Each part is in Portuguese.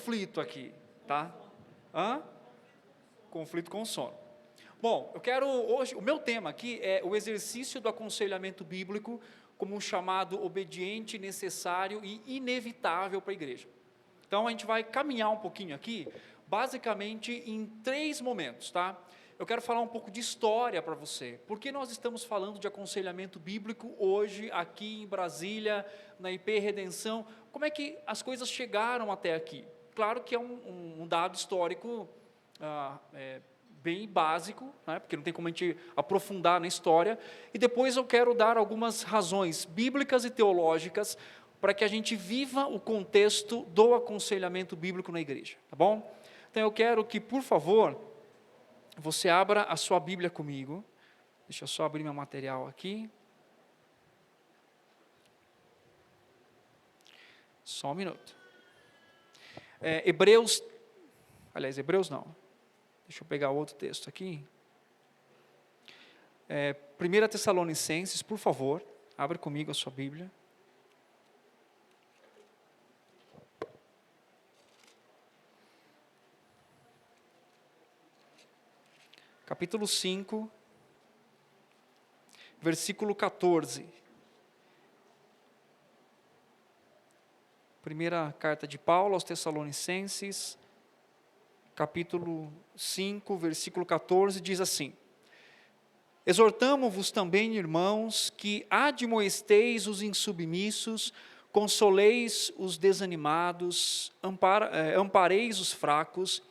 conflito aqui, tá? Conflito com sono. Bom, eu quero hoje, o meu tema aqui é o exercício do aconselhamento bíblico como um chamado obediente, necessário e inevitável para a igreja. Então, a gente vai caminhar um pouquinho aqui, basicamente em 3 momentos, tá? Eu quero falar um pouco de história para você. Por que nós estamos falando de aconselhamento bíblico hoje, aqui em Brasília, na IP Redenção? Como é que as coisas chegaram até aqui? Claro que é um dado histórico bem básico, né, porque não tem como a gente aprofundar na história. E depois eu quero dar algumas razões bíblicas e teológicas para que a gente viva o contexto do aconselhamento bíblico na igreja, tá bom? Então eu quero que, por favor, você abra a sua Bíblia comigo. Deixa eu só abrir meu material aqui. Só um minuto. Hebreus não. Deixa eu pegar outro texto aqui. 1 Tessalonicenses, por favor, abre comigo a sua Bíblia. Capítulo 5, versículo 14. Primeira carta de Paulo aos Tessalonicenses, capítulo 5, versículo 14, diz assim: Exortamo-vos também, irmãos, que admoesteis os insubmissos, consoleis os desanimados, ampareis os fracos,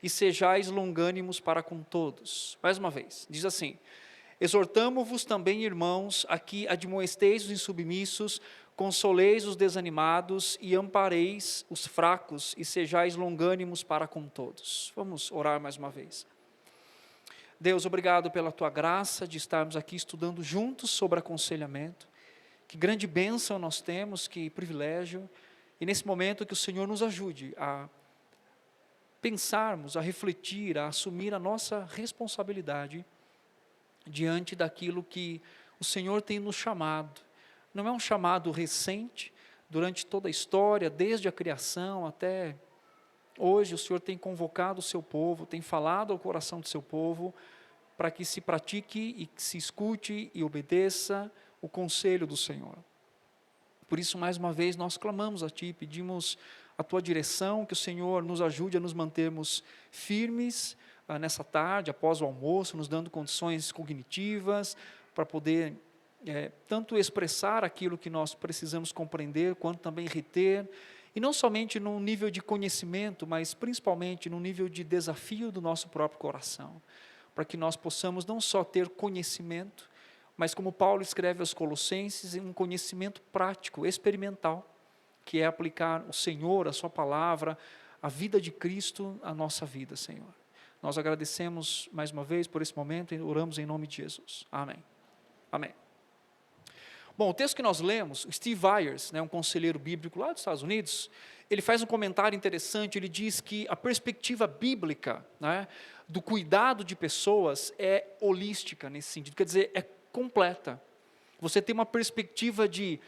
e sejais longânimos para com todos. Mais uma vez, diz assim: Exortamo-vos também, irmãos, a que admoesteis os insubmissos, consoleis os desanimados e ampareis os fracos, e sejais longânimos para com todos. Vamos orar mais uma vez. Deus, obrigado pela tua graça de estarmos aqui estudando juntos sobre aconselhamento. Que grande bênção nós temos, que privilégio, e nesse momento que o Senhor nos ajude a pensarmos, a refletir, a assumir a nossa responsabilidade diante daquilo que o Senhor tem nos chamado. Não é um chamado recente, durante toda a história, desde a criação até hoje, o Senhor tem convocado o seu povo, tem falado ao coração do seu povo, para que se pratique e que se escute e obedeça o conselho do Senhor. Por isso, mais uma vez, nós clamamos a Ti, pedimos a Tua direção, que o Senhor nos ajude a nos mantermos firmes nessa tarde, após o almoço, nos dando condições cognitivas, para poder tanto expressar aquilo que nós precisamos compreender, quanto também reter, e não somente no nível de conhecimento, mas principalmente no nível de desafio do nosso próprio coração, para que nós possamos não só ter conhecimento, mas como Paulo escreve aos Colossenses, um conhecimento prático, experimental, que é aplicar o Senhor, a sua palavra, a vida de Cristo, à nossa vida, Senhor. Nós agradecemos mais uma vez por esse momento e oramos em nome de Jesus. Amém. Amém. Bom, o texto que nós lemos, Steve Byers, um conselheiro bíblico lá dos Estados Unidos, ele faz um comentário interessante, ele diz que a perspectiva bíblica, do cuidado de pessoas é holística nesse sentido, quer dizer, é completa. Você tem uma perspectiva de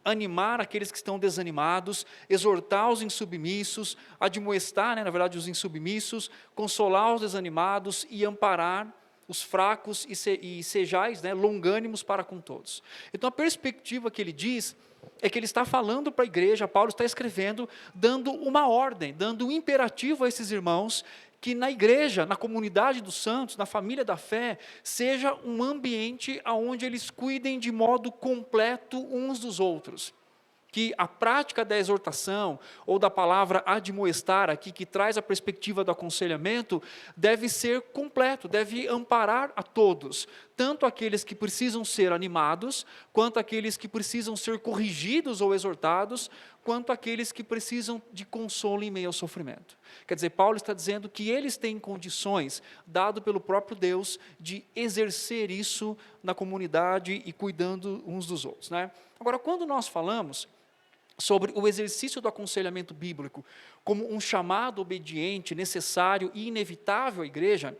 animar aqueles que estão desanimados, exortar os insubmissos, admoestar, na verdade, os insubmissos, consolar os desanimados e amparar os fracos e sejais longânimos para com todos. Então a perspectiva que ele diz é que ele está falando para a igreja, Paulo está escrevendo, dando uma ordem, dando um imperativo a esses irmãos, que na igreja, na comunidade dos santos, na família da fé, seja um ambiente onde eles cuidem de modo completo uns dos outros. Que a prática da exortação, ou da palavra admoestar aqui, que traz a perspectiva do aconselhamento, deve ser completo, deve amparar a todos, tanto aqueles que precisam ser animados, quanto aqueles que precisam ser corrigidos ou exortados, quanto aqueles que precisam de consolo em meio ao sofrimento. Quer dizer, Paulo está dizendo que eles têm condições, dado pelo próprio Deus, de exercer isso na comunidade e cuidando uns dos outros. Agora, quando nós falamos sobre o exercício do aconselhamento bíblico como um chamado obediente, necessário e inevitável à igreja,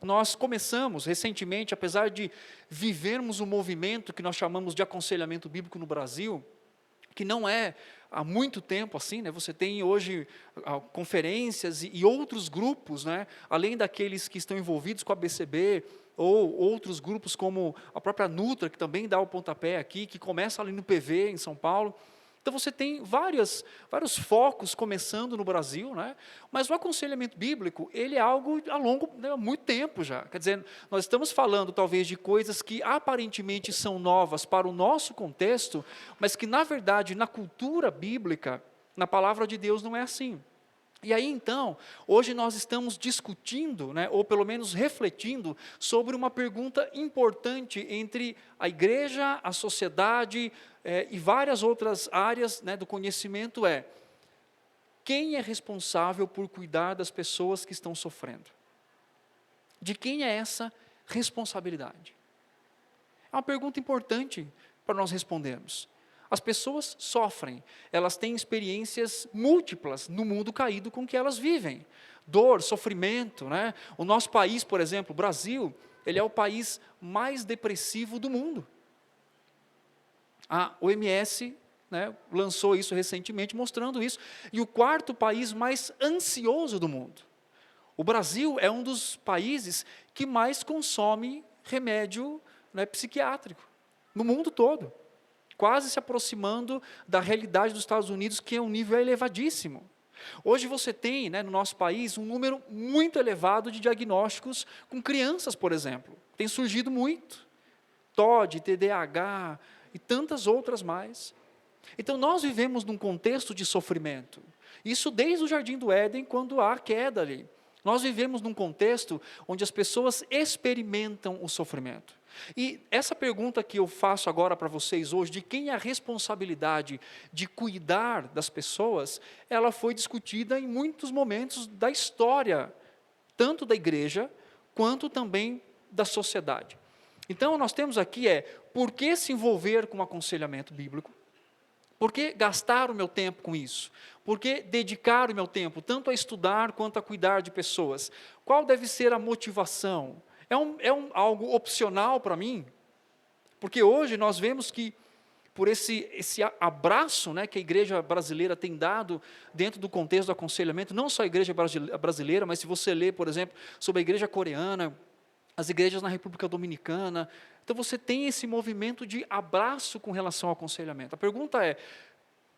nós começamos recentemente, apesar de vivermos um movimento que nós chamamos de aconselhamento bíblico no Brasil, que não é há muito tempo assim, né? Você tem hoje conferências e outros grupos, né? Além daqueles que estão envolvidos com a BCB, ou outros grupos como a própria Nutra, que também dá o pontapé aqui, que começa ali no PV, em São Paulo. Então você tem vários focos começando no Brasil, né? Mas o aconselhamento bíblico, ele é algo a longo, né, há muito tempo já. Quer dizer, nós estamos falando talvez de coisas que aparentemente são novas para o nosso contexto, mas que na verdade, na cultura bíblica, na palavra de Deus não é assim. E aí então, hoje nós estamos discutindo, né, ou pelo menos refletindo, sobre uma pergunta importante entre a igreja, a sociedade e várias outras áreas, né, do conhecimento quem é responsável por cuidar das pessoas que estão sofrendo? De quem é essa responsabilidade? É uma pergunta importante para nós respondermos. As pessoas sofrem, elas têm experiências múltiplas no mundo caído com que elas vivem. Dor, sofrimento, né? O nosso país, por exemplo, o Brasil, ele é o país mais depressivo do mundo. A OMS, né, lançou isso recentemente, mostrando isso. E o quarto país mais ansioso do mundo. O Brasil é um dos países que mais consome remédio, né, psiquiátrico, no mundo todo. Quase se aproximando da realidade dos Estados Unidos, que é um nível elevadíssimo. Hoje você tem, né, no nosso país, um número muito elevado de diagnósticos com crianças, por exemplo. Tem surgido muito. TOD, TDAH e tantas outras mais. Então nós vivemos num contexto de sofrimento. Isso desde o Jardim do Éden, quando há queda ali. Nós vivemos num contexto onde as pessoas experimentam o sofrimento. E essa pergunta que eu faço agora para vocês hoje, de quem é a responsabilidade de cuidar das pessoas, ela foi discutida em muitos momentos da história, tanto da igreja, quanto também da sociedade. Então, nós temos aqui por que se envolver com aconselhamento bíblico? Por que gastar o meu tempo com isso? Por que dedicar o meu tempo, tanto a estudar quanto a cuidar de pessoas? Qual deve ser a motivação? É algo opcional para mim? Porque hoje nós vemos que, por esse abraço, né, que a igreja brasileira tem dado dentro do contexto do aconselhamento, não só a igreja brasileira, mas se você ler, por exemplo, sobre a igreja coreana, as igrejas na República Dominicana, então você tem esse movimento de abraço com relação ao aconselhamento. A pergunta é,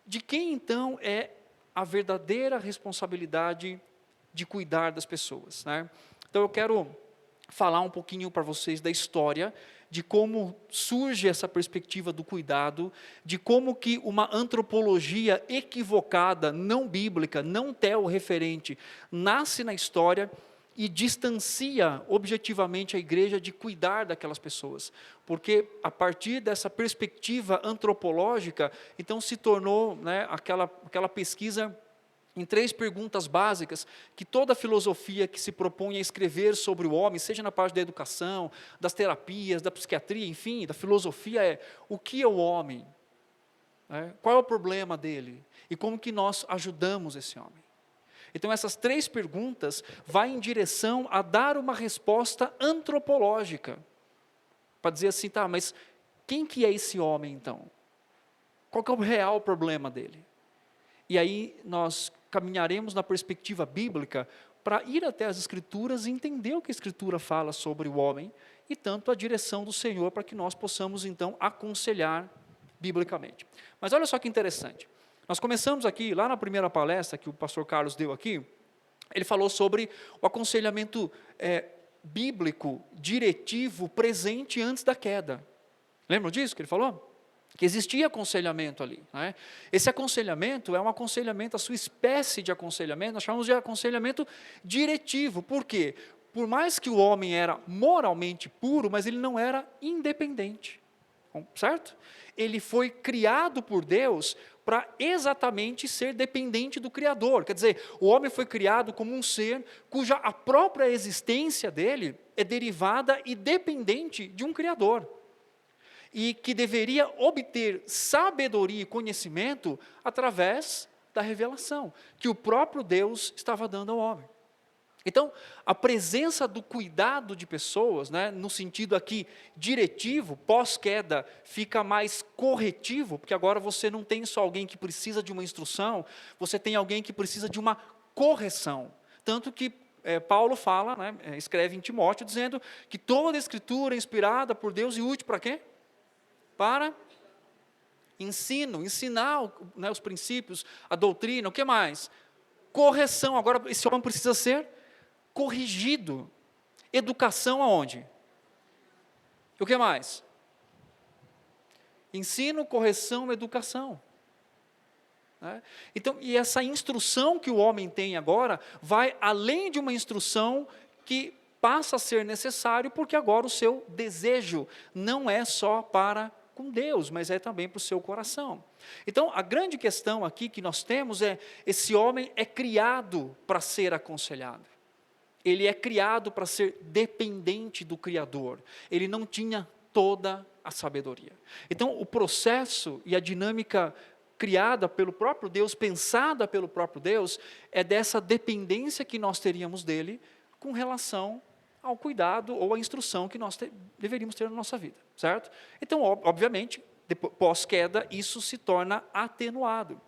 de quem então é a verdadeira responsabilidade de cuidar das pessoas, né? Então eu quero falar um pouquinho para vocês da história, de como surge essa perspectiva do cuidado, de como que uma antropologia equivocada, não bíblica, não teorreferente, nasce na história e distancia objetivamente a igreja de cuidar daquelas pessoas. Porque a partir dessa perspectiva antropológica, então se tornou, né, aquela pesquisa em 3 perguntas básicas, que toda filosofia que se propõe a escrever sobre o homem, seja na parte da educação, das terapias, da psiquiatria, enfim, da filosofia o que é o homem? Qual é o problema dele? E como que nós ajudamos esse homem? Então essas 3 perguntas vão em direção a dar uma resposta antropológica, para dizer assim, tá, mas quem que é esse homem então? Qual que é o real problema dele? E aí nós caminharemos na perspectiva bíblica para ir até as Escrituras e entender o que a Escritura fala sobre o homem e tanto a direção do Senhor para que nós possamos então aconselhar biblicamente. Mas olha só que interessante. Nós começamos aqui, lá na primeira palestra que o pastor Carlos deu aqui, ele falou sobre o aconselhamento bíblico, diretivo, presente antes da queda. Lembram disso que ele falou? Que existia aconselhamento ali, né? Esse aconselhamento é um aconselhamento, a sua espécie de aconselhamento, nós chamamos de aconselhamento diretivo. Por quê? Por mais que o homem era moralmente puro, mas ele não era independente, certo? Ele foi criado por Deus para exatamente ser dependente do Criador. Quer dizer, o homem foi criado como um ser cuja a própria existência dele é derivada e dependente de um Criador. E que deveria obter sabedoria e conhecimento através da revelação, que o próprio Deus estava dando ao homem. Então, a presença do cuidado de pessoas, né, no sentido aqui diretivo, pós-queda, fica mais corretivo, porque agora você não tem só alguém que precisa de uma instrução, você tem alguém que precisa de uma correção. Tanto que Paulo fala, né, escreve em Timóteo, dizendo que toda a Escritura é inspirada por Deus e útil para quê? Para ensinar, né, os princípios, a doutrina, o que mais? Correção. Agora, esse homem precisa ser corrigido. Educação aonde? O que mais? Ensino, correção, educação. Né? Então, e essa instrução que o homem tem agora, vai além de uma instrução que passa a ser necessário, porque agora o seu desejo não é só para com Deus, mas é também para o seu coração. Então, a grande questão aqui que nós temos é, esse homem é criado para ser aconselhado. Ele é criado para ser dependente do Criador. Ele não tinha toda a sabedoria. Então, o processo e a dinâmica criada pelo próprio Deus, pensada pelo próprio Deus, é dessa dependência que nós teríamos dele com relação ao cuidado ou à instrução que nós deveríamos ter na nossa vida, certo? Então, obviamente, pós-queda, isso se torna atenuado.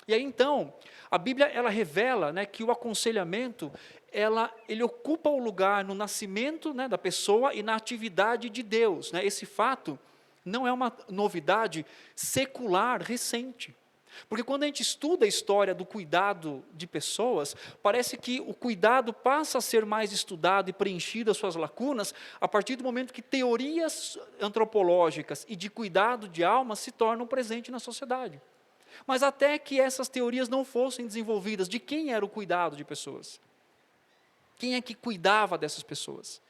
E aí, então, a Bíblia, ela revela, né, que o aconselhamento, ele ocupa o lugar no nascimento, né, da pessoa e na atividade de Deus. Né? Esse fato não é uma novidade secular recente. Porque quando a gente estuda a história do cuidado de pessoas, parece que o cuidado passa a ser mais estudado e preenchido as suas lacunas a partir do momento que teorias antropológicas e de cuidado de alma se tornam presentes na sociedade. Mas até que essas teorias não fossem desenvolvidas, de quem era o cuidado de pessoas? Quem é que cuidava dessas pessoas?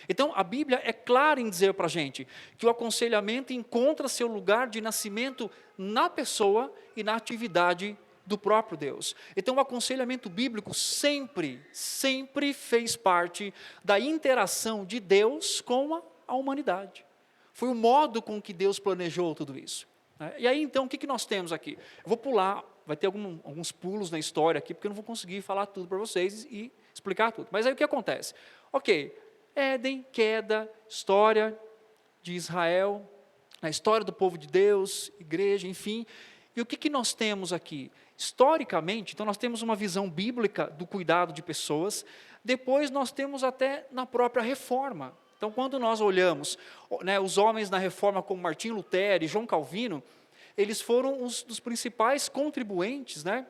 Então, a Bíblia é clara em dizer para a gente que o aconselhamento encontra seu lugar de nascimento na pessoa e na atividade do próprio Deus. Então, o aconselhamento bíblico sempre fez parte da interação de Deus com a humanidade. Foi o modo com que Deus planejou tudo isso. E aí, então, o que nós temos aqui? Eu vou pular, vai ter alguns pulos na história aqui, porque eu não vou conseguir falar tudo para vocês e explicar tudo. Mas aí o que acontece? Ok, Éden, queda, história de Israel, a história do povo de Deus, igreja, enfim. E o que nós temos aqui? Historicamente, então nós temos uma visão bíblica do cuidado de pessoas, depois nós temos até na própria reforma. Então, quando nós olhamos, né, os homens na reforma como Martinho Lutero e João Calvino, eles foram os dos principais contribuintes, né,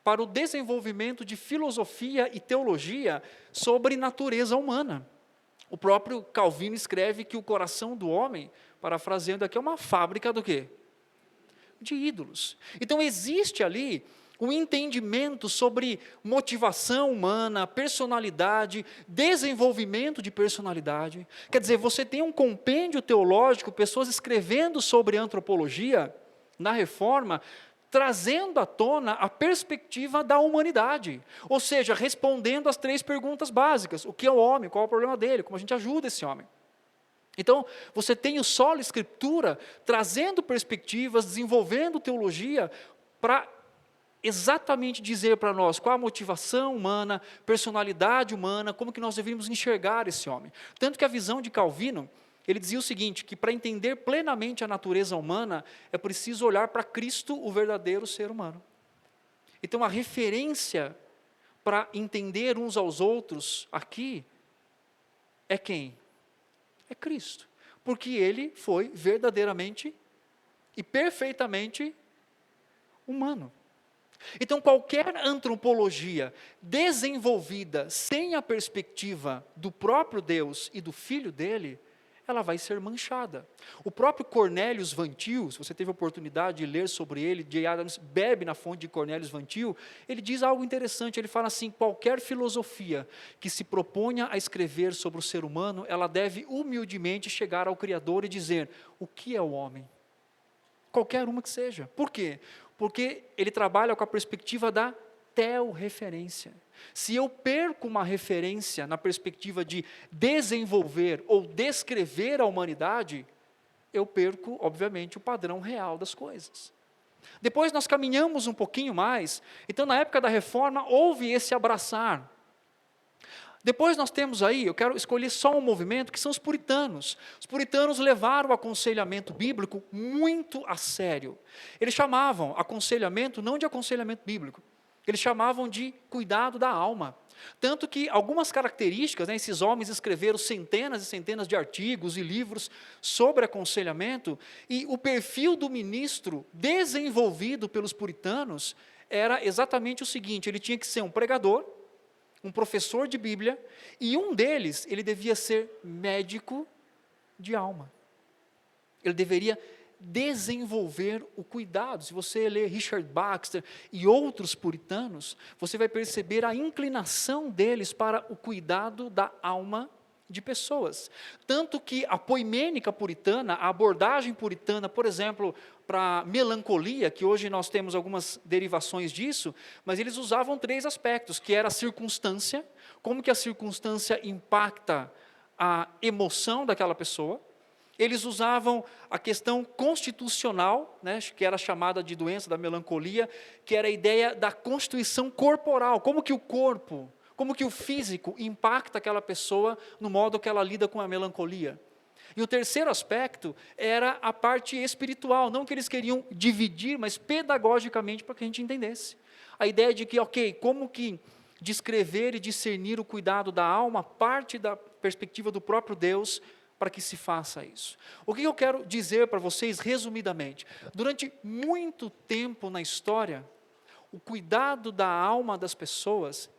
para o desenvolvimento de filosofia e teologia sobre natureza humana. O próprio Calvino escreve que o coração do homem, parafraseando aqui, é uma fábrica do quê? De ídolos. Então existe ali um entendimento sobre motivação humana, personalidade, desenvolvimento de personalidade. Quer dizer, você tem um compêndio teológico, pessoas escrevendo sobre antropologia, na Reforma, trazendo à tona a perspectiva da humanidade, ou seja, respondendo às 3 perguntas básicas: o que é o homem, qual é o problema dele, como a gente ajuda esse homem. Então, você tem o solo escritura trazendo perspectivas, desenvolvendo teologia para exatamente dizer para nós qual a motivação humana, personalidade humana, como que nós deveríamos enxergar esse homem. Tanto que a visão de Calvino, ele dizia o seguinte, que para entender plenamente a natureza humana, é preciso olhar para Cristo, o verdadeiro ser humano. Então, a referência para entender uns aos outros aqui é quem? É Cristo. Porque ele foi verdadeiramente e perfeitamente humano. Então, qualquer antropologia desenvolvida sem a perspectiva do próprio Deus e do Filho dele, ela vai ser manchada. O próprio Cornelius Van Til, se você teve a oportunidade de ler sobre ele, J. Adams bebe na fonte de Cornelius Van Til, ele diz algo interessante, ele fala assim: qualquer filosofia que se proponha a escrever sobre o ser humano, ela deve humildemente chegar ao Criador e dizer: o que é o homem? Qualquer uma que seja. Por quê? Porque ele trabalha com a perspectiva da teorreferência. Se eu perco uma referência na perspectiva de desenvolver ou descrever a humanidade, eu perco, obviamente, o padrão real das coisas. Depois nós caminhamos um pouquinho mais, então na época da Reforma houve esse abraçar. Depois nós temos aí, eu quero escolher só um movimento, que são os puritanos. Os puritanos levaram o aconselhamento bíblico muito a sério. Eles chamavam aconselhamento não de aconselhamento bíblico, eles chamavam de cuidado da alma. Tanto que algumas características, né, esses homens escreveram centenas e centenas de artigos e livros sobre aconselhamento, e o perfil do ministro desenvolvido pelos puritanos era exatamente o seguinte: ele tinha que ser um pregador, um professor de Bíblia, e um deles, ele devia ser médico de alma. Ele deveria desenvolver o cuidado. Se você ler Richard Baxter e outros puritanos, você vai perceber a inclinação deles para o cuidado da alma de pessoas. Tanto que a poimênica puritana, a abordagem puritana, por exemplo, para melancolia, que hoje nós temos algumas derivações disso, mas eles usavam 3 aspectos, que era a circunstância, como que a circunstância impacta a emoção daquela pessoa. Eles usavam a questão constitucional, né, que era chamada de doença da melancolia, que era a ideia da constituição corporal, como que o corpo, como que o físico impacta aquela pessoa no modo que ela lida com a melancolia. E o terceiro aspecto era a parte espiritual, não que eles queriam dividir, mas pedagogicamente para que a gente entendesse. A ideia de que, ok, como que descrever e discernir o cuidado da alma parte da perspectiva do próprio Deus, para que se faça isso. O que eu quero dizer para vocês, resumidamente? Durante muito tempo na história, o cuidado da alma das pessoas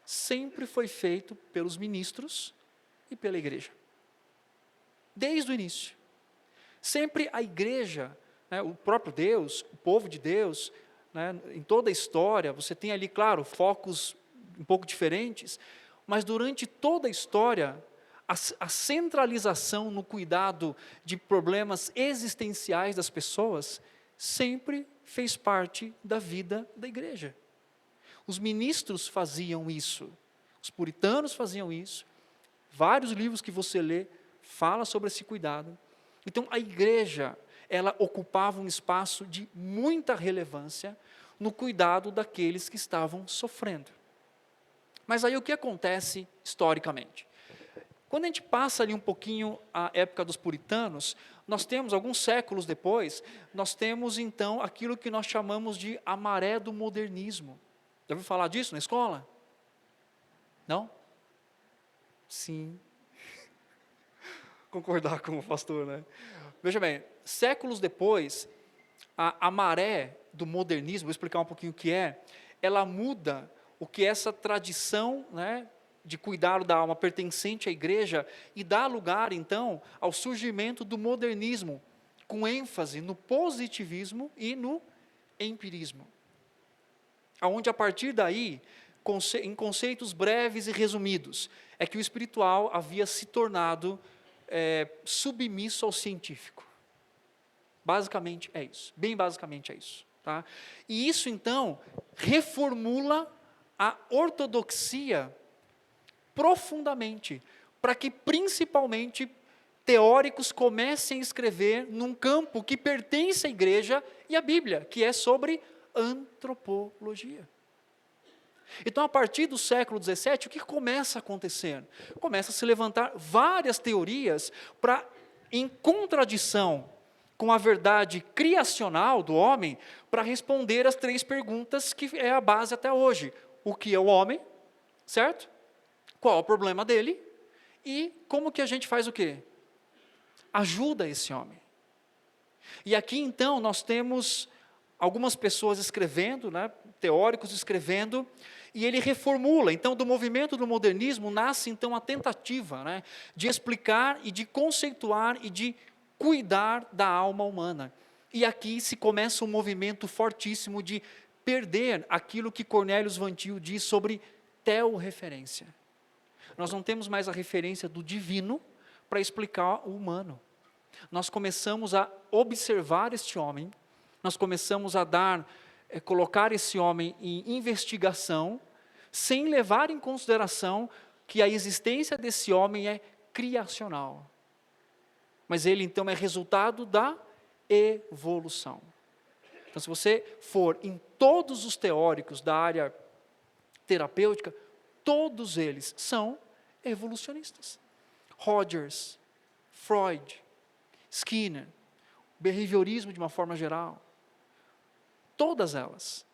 sempre foi feito pelos ministros e pela igreja. Desde o início. Sempre a igreja, né, o próprio Deus, o povo de Deus, né, em toda a história, você tem ali, claro, focos um pouco diferentes, mas durante toda a história, a centralização no cuidado de problemas existenciais das pessoas sempre fez parte da vida da igreja. Os ministros faziam isso, os puritanos faziam isso, vários livros que você lê falam sobre esse cuidado. Então a igreja, ela ocupava um espaço de muita relevância no cuidado daqueles que estavam sofrendo. Mas aí o que acontece historicamente? Quando a gente passa ali um pouquinho a época dos puritanos, nós temos, alguns séculos depois, nós temos então aquilo que nós chamamos de a maré do modernismo. Já ouviu falar disso na escola? Não? Sim. Concordar com o pastor, né? Veja bem, séculos depois, a maré do modernismo, vou explicar um pouquinho o que é, ela muda o que é essa tradição, né, de cuidar da alma pertencente à igreja, e dá lugar, então, ao surgimento do modernismo, com ênfase no positivismo e no empirismo. Onde, a partir daí, em conceitos breves e resumidos, é que o espiritual havia se tornado submisso ao científico. Basicamente é isso, bem basicamente é isso. Tá? E isso, então, reformula a ortodoxia profundamente, para que principalmente teóricos comecem a escrever num campo que pertence à igreja e à Bíblia, que é sobre antropologia. Então, a partir do século XVII, o que começa a acontecer? Começa a se levantar várias teorias para, em contradição com a verdade criacional do homem, para responder as 3 perguntas que é a base até hoje. O que é o homem, certo? Qual é o problema dele? E como que a gente faz o quê? Ajuda esse homem. E aqui então nós temos algumas pessoas escrevendo, né, teóricos escrevendo, e ele reformula. Então, do movimento do modernismo nasce então a tentativa, né, de explicar e de conceituar e de cuidar da alma humana. E aqui se começa um movimento fortíssimo de perder aquilo que Cornelius Van Til diz sobre teorreferência. Nós não temos mais a referência do divino para explicar o humano. Nós começamos a observar este homem, nós começamos a colocar esse homem em investigação, sem levar em consideração que a existência desse homem é criacional. Mas ele então é resultado da evolução. Então, se você for em todos os teóricos da área terapêutica, todos eles são evolucionistas. Rogers, Freud, Skinner, behaviorismo de uma forma geral, todas elas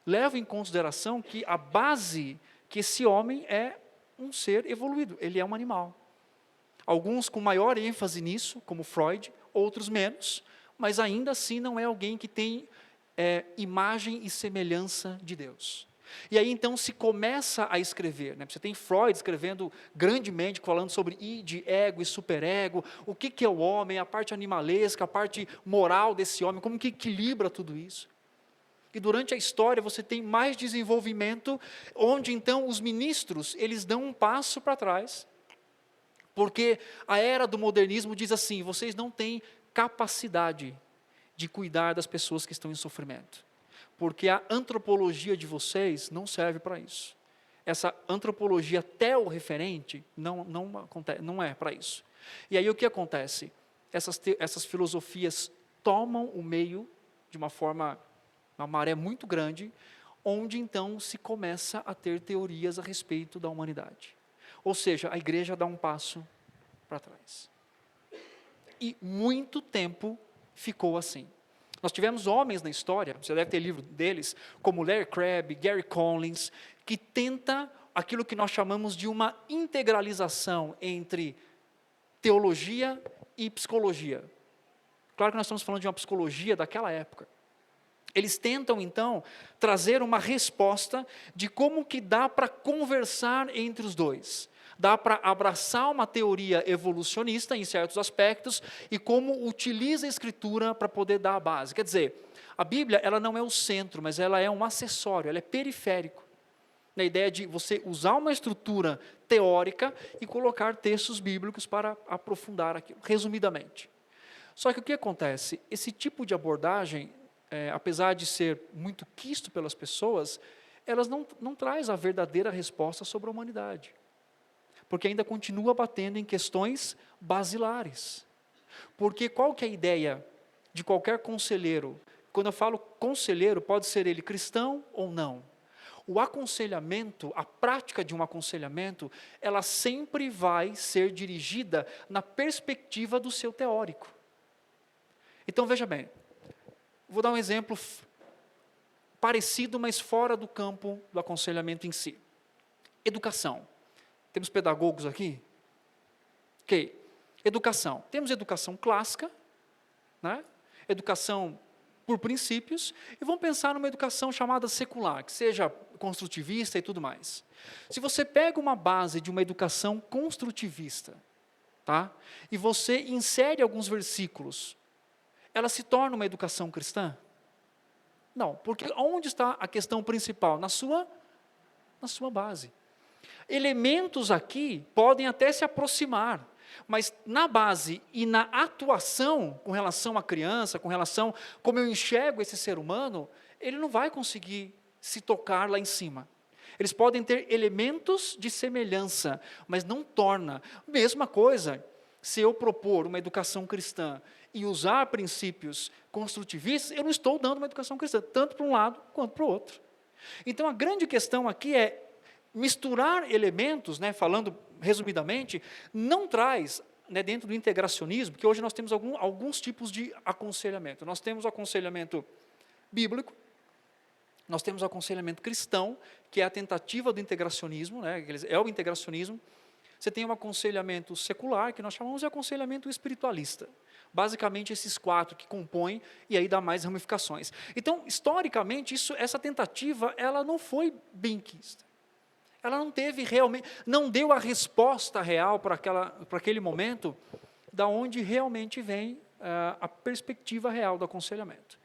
levam em consideração que a base, que esse homem é um ser evoluído, ele é um animal. Alguns com maior ênfase nisso, como Freud, outros menos, mas ainda assim não é alguém que tem imagem e semelhança de Deus. E aí então se começa a escrever, né? Você tem Freud escrevendo grandemente, falando sobre id, ego e superego, o que é o homem, a parte animalesca, a parte moral desse homem, como que equilibra tudo isso. E durante a história você tem mais desenvolvimento, onde então os ministros, eles dão um passo para trás, porque a era do modernismo diz assim, vocês não têm capacidade de cuidar das pessoas que estão em sofrimento, porque a antropologia de vocês não serve para isso. Essa antropologia teorreferente não é para isso. E aí o que acontece? Essas filosofias tomam o meio de uma maré muito grande, onde então se começa a ter teorias a respeito da humanidade. Ou seja, a igreja dá um passo para trás. E muito tempo ficou assim. Nós tivemos homens na história, você deve ter livro deles, como Larry Crabb, Gary Collins, que tenta aquilo que nós chamamos de uma integralização entre teologia e psicologia. Claro que nós estamos falando de uma psicologia daquela época. Eles tentam, então, trazer uma resposta de como que dá para conversar entre os dois. Dá para abraçar uma teoria evolucionista em certos aspectos e como utiliza a Escritura para poder dar a base. Quer dizer, a Bíblia ela não é o centro, mas ela é um acessório, ela é periférico. Na ideia de você usar uma estrutura teórica e colocar textos bíblicos para aprofundar aquilo, resumidamente. Só que o que acontece? Esse tipo de abordagem, apesar de ser muito quisto pelas pessoas, elas não traz a verdadeira resposta sobre a humanidade. Porque ainda continua batendo em questões basilares. Porque qual que é a ideia de qualquer conselheiro? Quando eu falo conselheiro, pode ser ele cristão ou não. O aconselhamento, a prática de um aconselhamento, ela sempre vai ser dirigida na perspectiva do seu teórico. Então veja bem, vou dar um exemplo parecido, mas fora do campo do aconselhamento em si. Educação. Temos pedagogos aqui? Ok. Educação. Temos educação clássica, né? Educação por princípios, e vamos pensar numa educação chamada secular, que seja construtivista e tudo mais. Se você pega uma base de uma educação construtivista, tá? E você insere alguns versículos, ela se torna uma educação cristã? Não, porque onde está a questão principal? Na sua base. Elementos aqui podem até se aproximar, mas na base e na atuação com relação à criança, com relação a como eu enxergo esse ser humano, ele não vai conseguir se tocar lá em cima. Eles podem ter elementos de semelhança, mas não torna. Mesma coisa, se eu propor uma educação cristã e usar princípios construtivistas, eu não estou dando uma educação cristã, tanto para um lado quanto para o outro. Então a grande questão aqui é misturar elementos, né, falando resumidamente, não traz, né, dentro do integracionismo, que hoje nós temos alguns tipos de aconselhamento. Nós temos o aconselhamento bíblico, nós temos o aconselhamento cristão, que é a tentativa do integracionismo, né, é o integracionismo. Você tem um aconselhamento secular, que nós chamamos de aconselhamento espiritualista. Basicamente, esses quatro que compõem, e aí dá mais ramificações. Então, historicamente, essa tentativa, ela não foi benquista. Ela não teve realmente, não deu a resposta real para aquele momento, da onde realmente vem a perspectiva real do aconselhamento.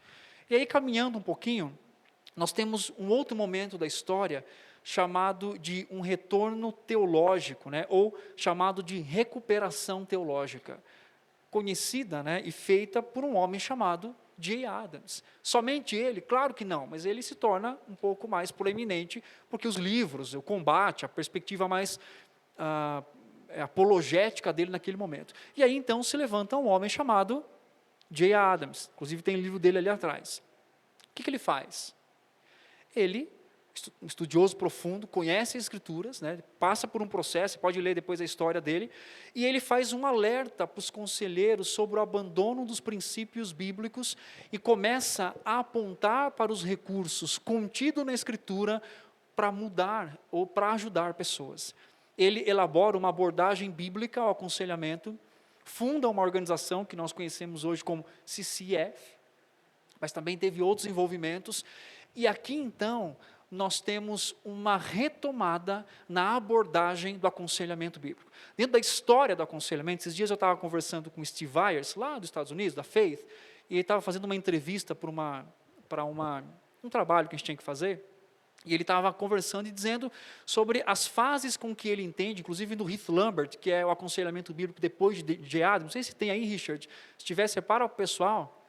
E aí, caminhando um pouquinho, nós temos um outro momento da história, chamado de um retorno teológico, né, ou chamado de recuperação teológica, conhecida, né, e feita por um homem chamado J. Adams. Somente ele? Claro que não, mas ele se torna um pouco mais proeminente, porque os livros, o combate, a perspectiva mais apologética dele naquele momento. E aí então se levanta um homem chamado J. Adams, inclusive tem o livro dele ali atrás. O que ele faz? Ele um estudioso profundo, conhece as Escrituras, né, passa por um processo, pode ler depois a história dele, e ele faz um alerta para os conselheiros sobre o abandono dos princípios bíblicos e começa a apontar para os recursos contidos na Escritura para mudar ou para ajudar pessoas. Ele elabora uma abordagem bíblica ao aconselhamento, funda uma organização que nós conhecemos hoje como CCF, mas também teve outros envolvimentos, e aqui então nós temos uma retomada na abordagem do aconselhamento bíblico. Dentro da história do aconselhamento, esses dias eu estava conversando com o Steve Vyers, lá dos Estados Unidos, da Faith, e ele estava fazendo uma entrevista para um trabalho que a gente tinha que fazer, e ele estava conversando e dizendo sobre as fases com que ele entende, inclusive do Heath Lambert, que é o aconselhamento bíblico depois de Adams. Não sei se tem aí, Richard, se tiver, separa o pessoal,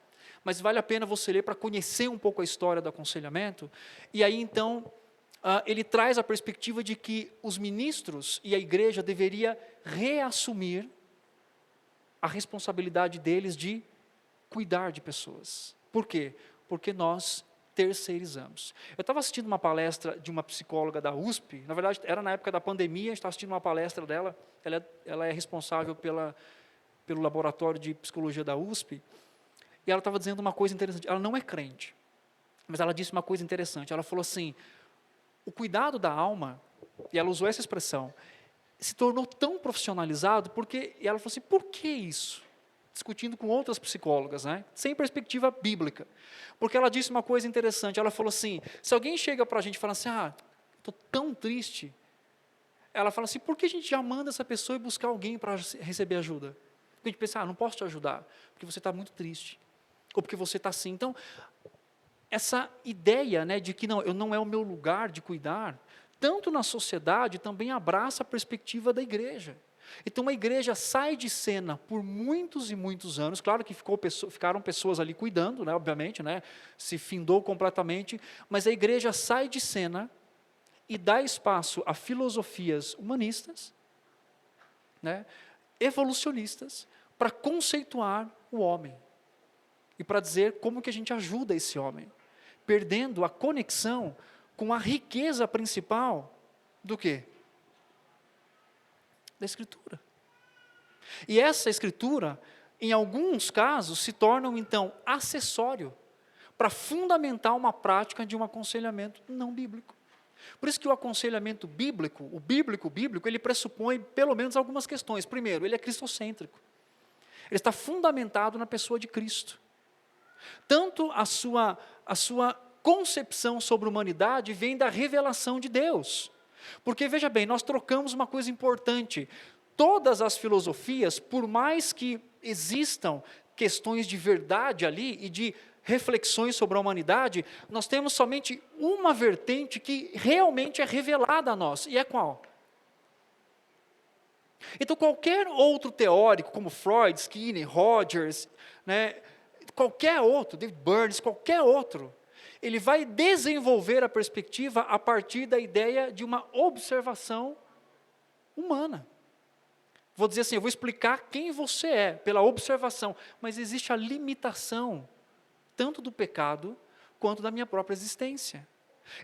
mas vale a pena você ler para conhecer um pouco a história do aconselhamento. E aí, então, ele traz a perspectiva de que os ministros e a igreja deveria reassumir a responsabilidade deles de cuidar de pessoas. Por quê? Porque nós terceirizamos. Eu estava assistindo uma palestra de uma psicóloga da USP, na verdade, era na época da pandemia, a gente estava assistindo uma palestra dela, ela é responsável pelo laboratório de psicologia da USP, e ela estava dizendo uma coisa interessante. Ela não é crente, mas ela disse uma coisa interessante. Ela falou assim, o cuidado da alma, e ela usou essa expressão, se tornou tão profissionalizado, e ela falou assim, por que isso? Discutindo com outras psicólogas, né? Sem perspectiva bíblica. Porque ela disse uma coisa interessante, ela falou assim, se alguém chega para a gente e fala assim, estou tão triste, ela fala assim, por que a gente já manda essa pessoa ir buscar alguém para receber ajuda? Porque a gente pensa, não posso te ajudar, porque você está muito triste. Ou porque você está assim. Então, essa ideia, né, de que não é o meu lugar de cuidar, tanto na sociedade, também abraça a perspectiva da igreja. Então, a igreja sai de cena por muitos e muitos anos, claro que ficaram pessoas ali cuidando, né, obviamente, né, se findou completamente, mas a igreja sai de cena e dá espaço a filosofias humanistas, né, evolucionistas, para conceituar o homem. E para dizer como que a gente ajuda esse homem, perdendo a conexão com a riqueza principal do quê? Da Escritura. E essa Escritura, em alguns casos, se torna, então, acessório para fundamentar uma prática de um aconselhamento não bíblico. Por isso que o aconselhamento bíblico, o bíblico, ele pressupõe pelo menos algumas questões. Primeiro, ele é cristocêntrico. Ele está fundamentado na pessoa de Cristo. Tanto a sua concepção sobre a humanidade vem da revelação de Deus. Porque, veja bem, nós trocamos uma coisa importante. Todas as filosofias, por mais que existam questões de verdade ali e de reflexões sobre a humanidade, nós temos somente uma vertente que realmente é revelada a nós. E é qual? Então, qualquer outro teórico, como Freud, Skinner, Rogers, né, qualquer outro, David Burns, qualquer outro, ele vai desenvolver a perspectiva a partir da ideia de uma observação humana. Vou dizer assim, eu vou explicar quem você é, pela observação, mas existe a limitação, tanto do pecado, quanto da minha própria existência.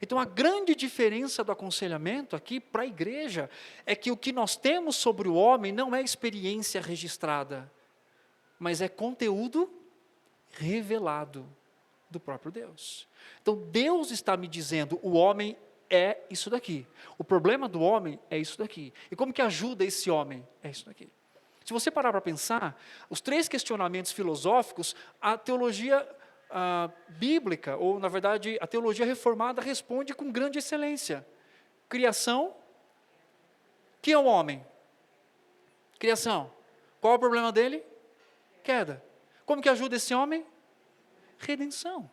Então, a grande diferença do aconselhamento aqui para a igreja, é que o que nós temos sobre o homem não é experiência registrada, mas é conteúdo revelado do próprio Deus. Então, Deus está me dizendo, o homem é isso daqui. O problema do homem é isso daqui. E como que ajuda esse homem? É isso daqui. Se você parar para pensar, os 3 questionamentos filosóficos, a teologia bíblica, ou na verdade a teologia reformada responde com grande excelência. Criação, que é o homem? Criação. Qual é o problema dele? Queda. Como que ajuda esse homem? Redenção.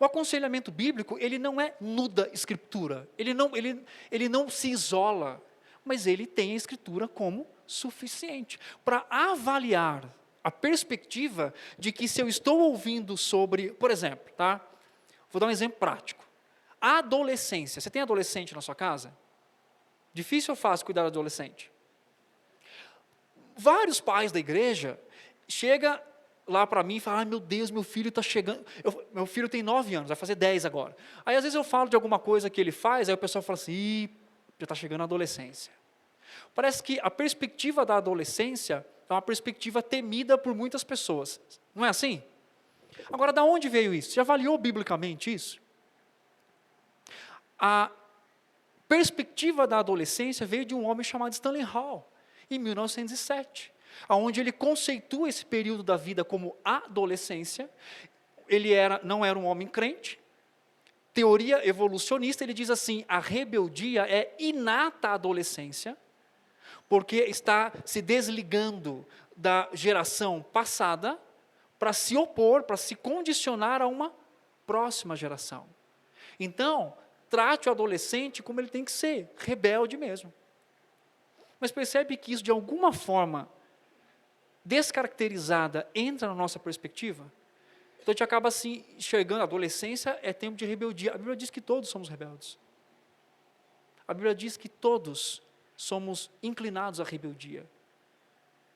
O aconselhamento bíblico, ele não é nuda escritura, ele não se isola, mas ele tem a escritura como suficiente para avaliar a perspectiva de que se eu estou ouvindo sobre, por exemplo, tá? Vou dar um exemplo prático. A adolescência, você tem adolescente na sua casa? Difícil ou fácil cuidar do adolescente? Vários pais da igreja chegam lá para mim e fala, ai meu Deus, meu filho está chegando, meu filho tem 9 anos, vai fazer 10 agora. Aí às vezes eu falo de alguma coisa que ele faz, aí o pessoal fala assim, ih, já está chegando a adolescência. Parece que a perspectiva da adolescência é uma perspectiva temida por muitas pessoas, não é assim? Agora, da onde veio isso? Já avaliou biblicamente isso? A perspectiva da adolescência veio de um homem chamado Stanley Hall, em 1907, onde ele conceitua esse período da vida como adolescência. Ele não era um homem crente, teoria evolucionista, ele diz assim, a rebeldia é inata à adolescência, porque está se desligando da geração passada para se opor, para se condicionar a uma próxima geração. Então, trate o adolescente como ele tem que ser, rebelde mesmo. Mas percebe que isso, de alguma forma, descaracterizada, entra na nossa perspectiva? Então, a gente acaba assim, enxergando, a adolescência é tempo de rebeldia. A Bíblia diz que todos somos rebeldes. A Bíblia diz que todos somos inclinados à rebeldia.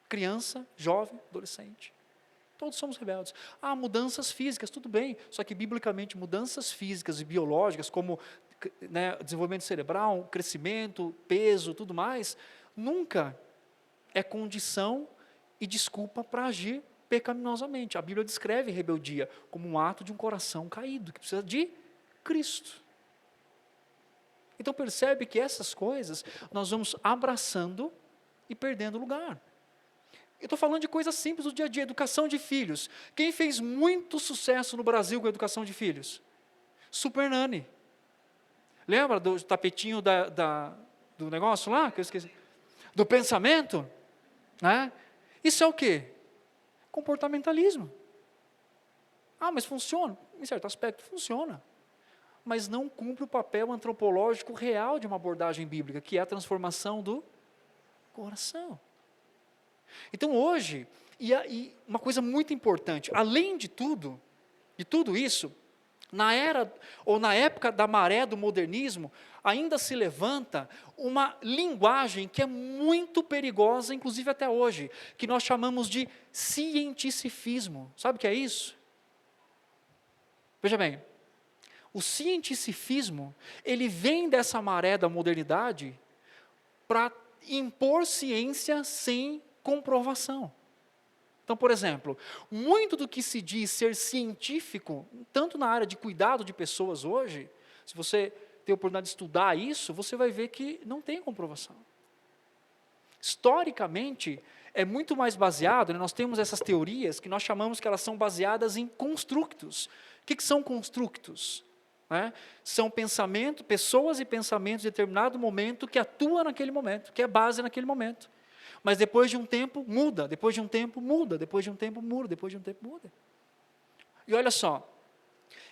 Criança, jovem, adolescente. Todos somos rebeldes. Mudanças físicas, tudo bem. Só que, biblicamente, mudanças físicas e biológicas, como desenvolvimento cerebral, crescimento, peso, tudo mais, nunca é condição e desculpa para agir pecaminosamente. A Bíblia descreve rebeldia como um ato de um coração caído, que precisa de Cristo. Então percebe que essas coisas nós vamos abraçando e perdendo lugar. Eu estou falando de coisas simples do dia a dia, educação de filhos. Quem fez muito sucesso no Brasil com a educação de filhos? Super Nani. Lembra do tapetinho do negócio lá, que eu esqueci? Do pensamento? Né? Isso é o quê? Comportamentalismo. Mas funciona? Em certo aspecto funciona. Mas não cumpre o papel antropológico real de uma abordagem bíblica, que é a transformação do coração. Então hoje, e uma coisa muito importante, além de tudo isso, na época da maré do modernismo, ainda se levanta uma linguagem que é muito perigosa, inclusive até hoje, que nós chamamos de cientificismo. Sabe o que é isso? Veja bem, o cientificismo, ele vem dessa maré da modernidade para impor ciência sem comprovação. Então, por exemplo, muito do que se diz ser científico, tanto na área de cuidado de pessoas hoje, se você tem a oportunidade de estudar isso, você vai ver que não tem comprovação. Historicamente, é muito mais baseado, nós temos essas teorias que nós chamamos que elas são baseadas em constructos. O que são constructos? São pessoas e pensamentos de determinado momento que atuam naquele momento, que é base naquele momento. Mas depois de um tempo muda, depois de um tempo muda, depois de um tempo muda, depois de um tempo muda. E olha só,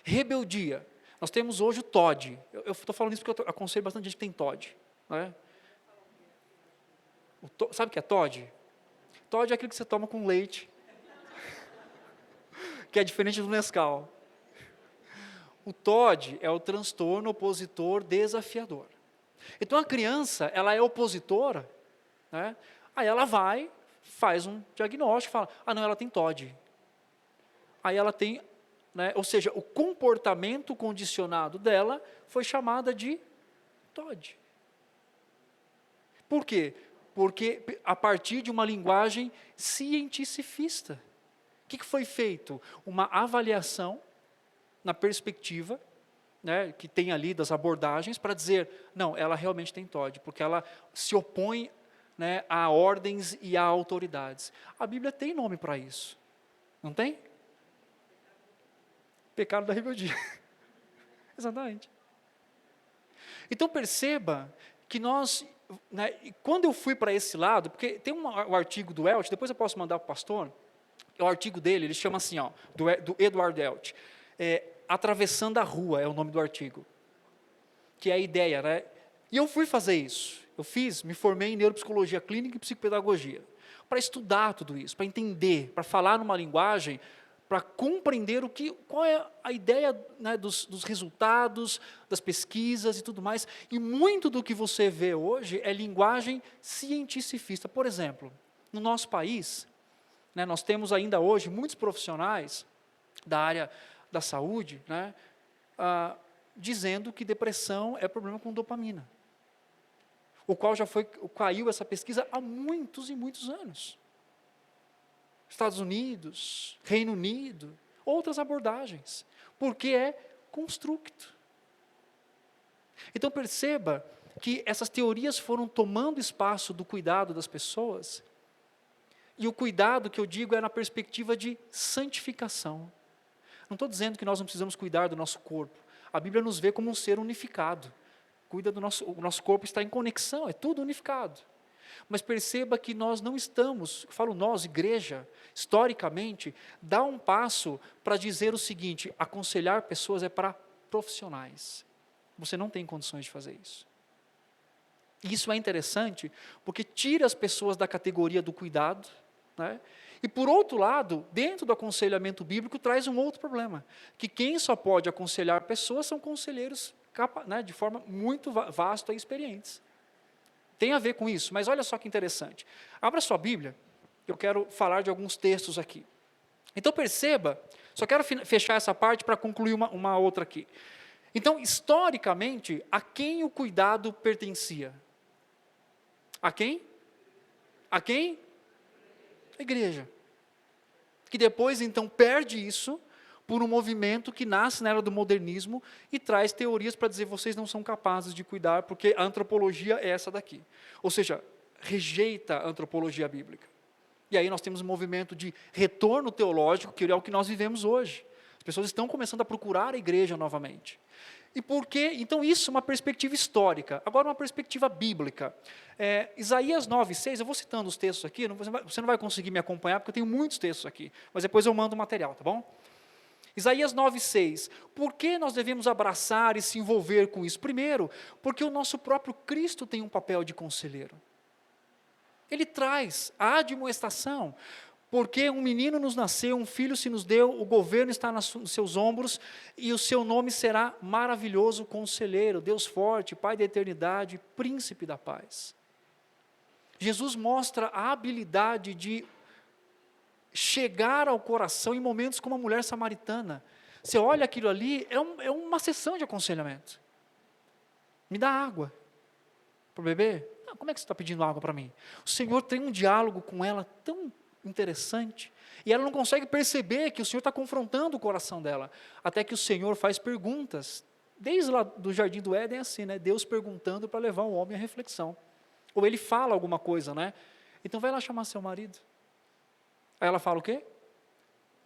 rebeldia. Nós temos hoje o TOD. Eu estou falando isso porque eu aconselho bastante gente que tem TOD. Sabe o que é TOD? TOD é aquilo que você toma com leite, que é diferente do Nescau. O TOD é o transtorno opositor desafiador. Então a criança, ela é opositora, aí ela vai, faz um diagnóstico, fala, não, ela tem TOD. Aí ela tem, ou seja, o comportamento condicionado dela foi chamada de TOD. Por quê? Porque a partir de uma linguagem cientificista. O que foi feito? Uma avaliação na perspectiva, que tem ali das abordagens, para dizer, não, ela realmente tem TOD, porque ela se opõe a ordens e a autoridades. A Bíblia tem nome para isso, não tem? Pecado da rebeldia. Exatamente. Então perceba que nós, quando eu fui para esse lado, porque tem um artigo do Elch, depois eu posso mandar para o pastor, o artigo dele, ele chama assim, do Edward Elch, Atravessando a Rua é o nome do artigo, que é a ideia, E eu fui fazer isso, me formei em neuropsicologia clínica e psicopedagogia, para estudar tudo isso, para entender, para falar numa linguagem, para compreender qual é a ideia dos resultados, das pesquisas e tudo mais, e muito do que você vê hoje é linguagem cientificista. Por exemplo, no nosso país, né? Nós temos ainda hoje muitos profissionais da área da saúde, né, dizendo que depressão é problema com dopamina, o qual caiu essa pesquisa há muitos e muitos anos. Estados Unidos, Reino Unido, outras abordagens, porque é constructo. Então perceba que essas teorias foram tomando espaço do cuidado das pessoas, e o cuidado que eu digo é na perspectiva de santificação. Não estou dizendo que nós não precisamos cuidar do nosso corpo, a Bíblia nos vê como um ser unificado, o nosso corpo está em conexão, é tudo unificado. Mas perceba que nós não estamos, falo nós, igreja, historicamente, dá um passo para dizer o seguinte: aconselhar pessoas é para profissionais. Você não tem condições de fazer isso. E isso é interessante, porque tira as pessoas da categoria do cuidado, né? E por outro lado, dentro do aconselhamento bíblico, traz um outro problema, que quem só pode aconselhar pessoas são conselheiros né, de forma muito vasta e experientes. Tem a ver com isso, mas olha só que interessante. Abra sua Bíblia, eu quero falar de alguns textos aqui. Então perceba, só quero fechar essa parte para concluir uma outra aqui. Então, historicamente, a quem o cuidado pertencia? A quem? A quem? A igreja. Que depois, então, perde isso por um movimento que nasce na era do modernismo e traz teorias para dizer: vocês não são capazes de cuidar, porque a antropologia é essa daqui. Ou seja, rejeita a antropologia bíblica. E aí nós temos um movimento de retorno teológico, que é o que nós vivemos hoje. As pessoas estão começando a procurar a igreja novamente. E por quê? Então isso é uma perspectiva histórica. Agora uma perspectiva bíblica. Isaías 9:6, eu vou citando os textos aqui, você não vai conseguir me acompanhar, porque eu tenho muitos textos aqui, mas depois eu mando o material, tá bom? Isaías 9:6, por que nós devemos abraçar e se envolver com isso? Primeiro, porque o nosso próprio Cristo tem um papel de conselheiro. Ele traz a admoestação, porque um menino nos nasceu, um filho se nos deu, o governo está nos seus ombros, e o seu nome será maravilhoso conselheiro, Deus forte, Pai da eternidade, príncipe da paz. Jesus mostra a habilidade de chegar ao coração em momentos como a mulher samaritana. Você olha aquilo ali, é uma sessão de aconselhamento. Me dá água para beber? Não, como é que você está pedindo água para mim? O Senhor tem um diálogo com ela tão interessante, e ela não consegue perceber que o Senhor está confrontando o coração dela, até que o Senhor faz perguntas, desde lá do Jardim do Éden, assim, né? Deus perguntando para levar o homem à reflexão, ou ele fala alguma coisa, né? Então vai lá chamar seu marido. Aí ela fala o quê?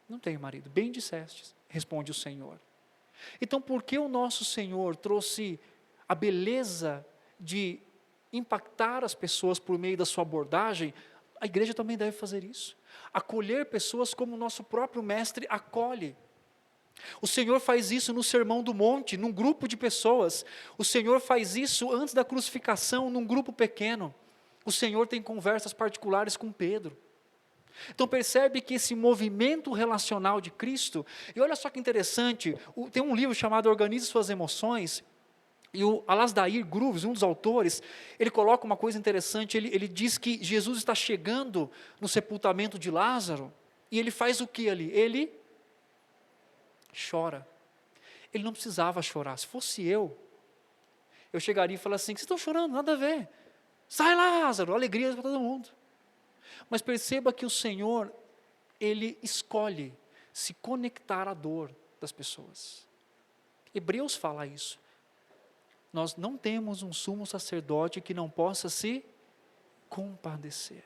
Não tenho marido. Bem dissestes, responde o Senhor. Então por que o nosso Senhor trouxe a beleza de impactar as pessoas por meio da sua abordagem? A igreja também deve fazer isso. Acolher pessoas como o nosso próprio mestre acolhe. O Senhor faz isso no Sermão do Monte, num grupo de pessoas. O Senhor faz isso antes da crucificação, num grupo pequeno. O Senhor tem conversas particulares com Pedro. Então percebe que esse movimento relacional de Cristo, e olha só que interessante, tem um livro chamado Organize Suas Emoções, e o Alasdair Groves, um dos autores, ele coloca uma coisa interessante, ele diz que Jesus está chegando no sepultamento de Lázaro, e ele faz o que ali? Ele chora. Ele não precisava chorar. Se fosse eu chegaria e falaria assim: vocês estão chorando? Nada a ver. Sai, Lázaro, alegria para todo mundo. Mas perceba que o Senhor, Ele escolhe se conectar à dor das pessoas. Hebreus fala isso. Nós não temos um sumo sacerdote que não possa se compadecer.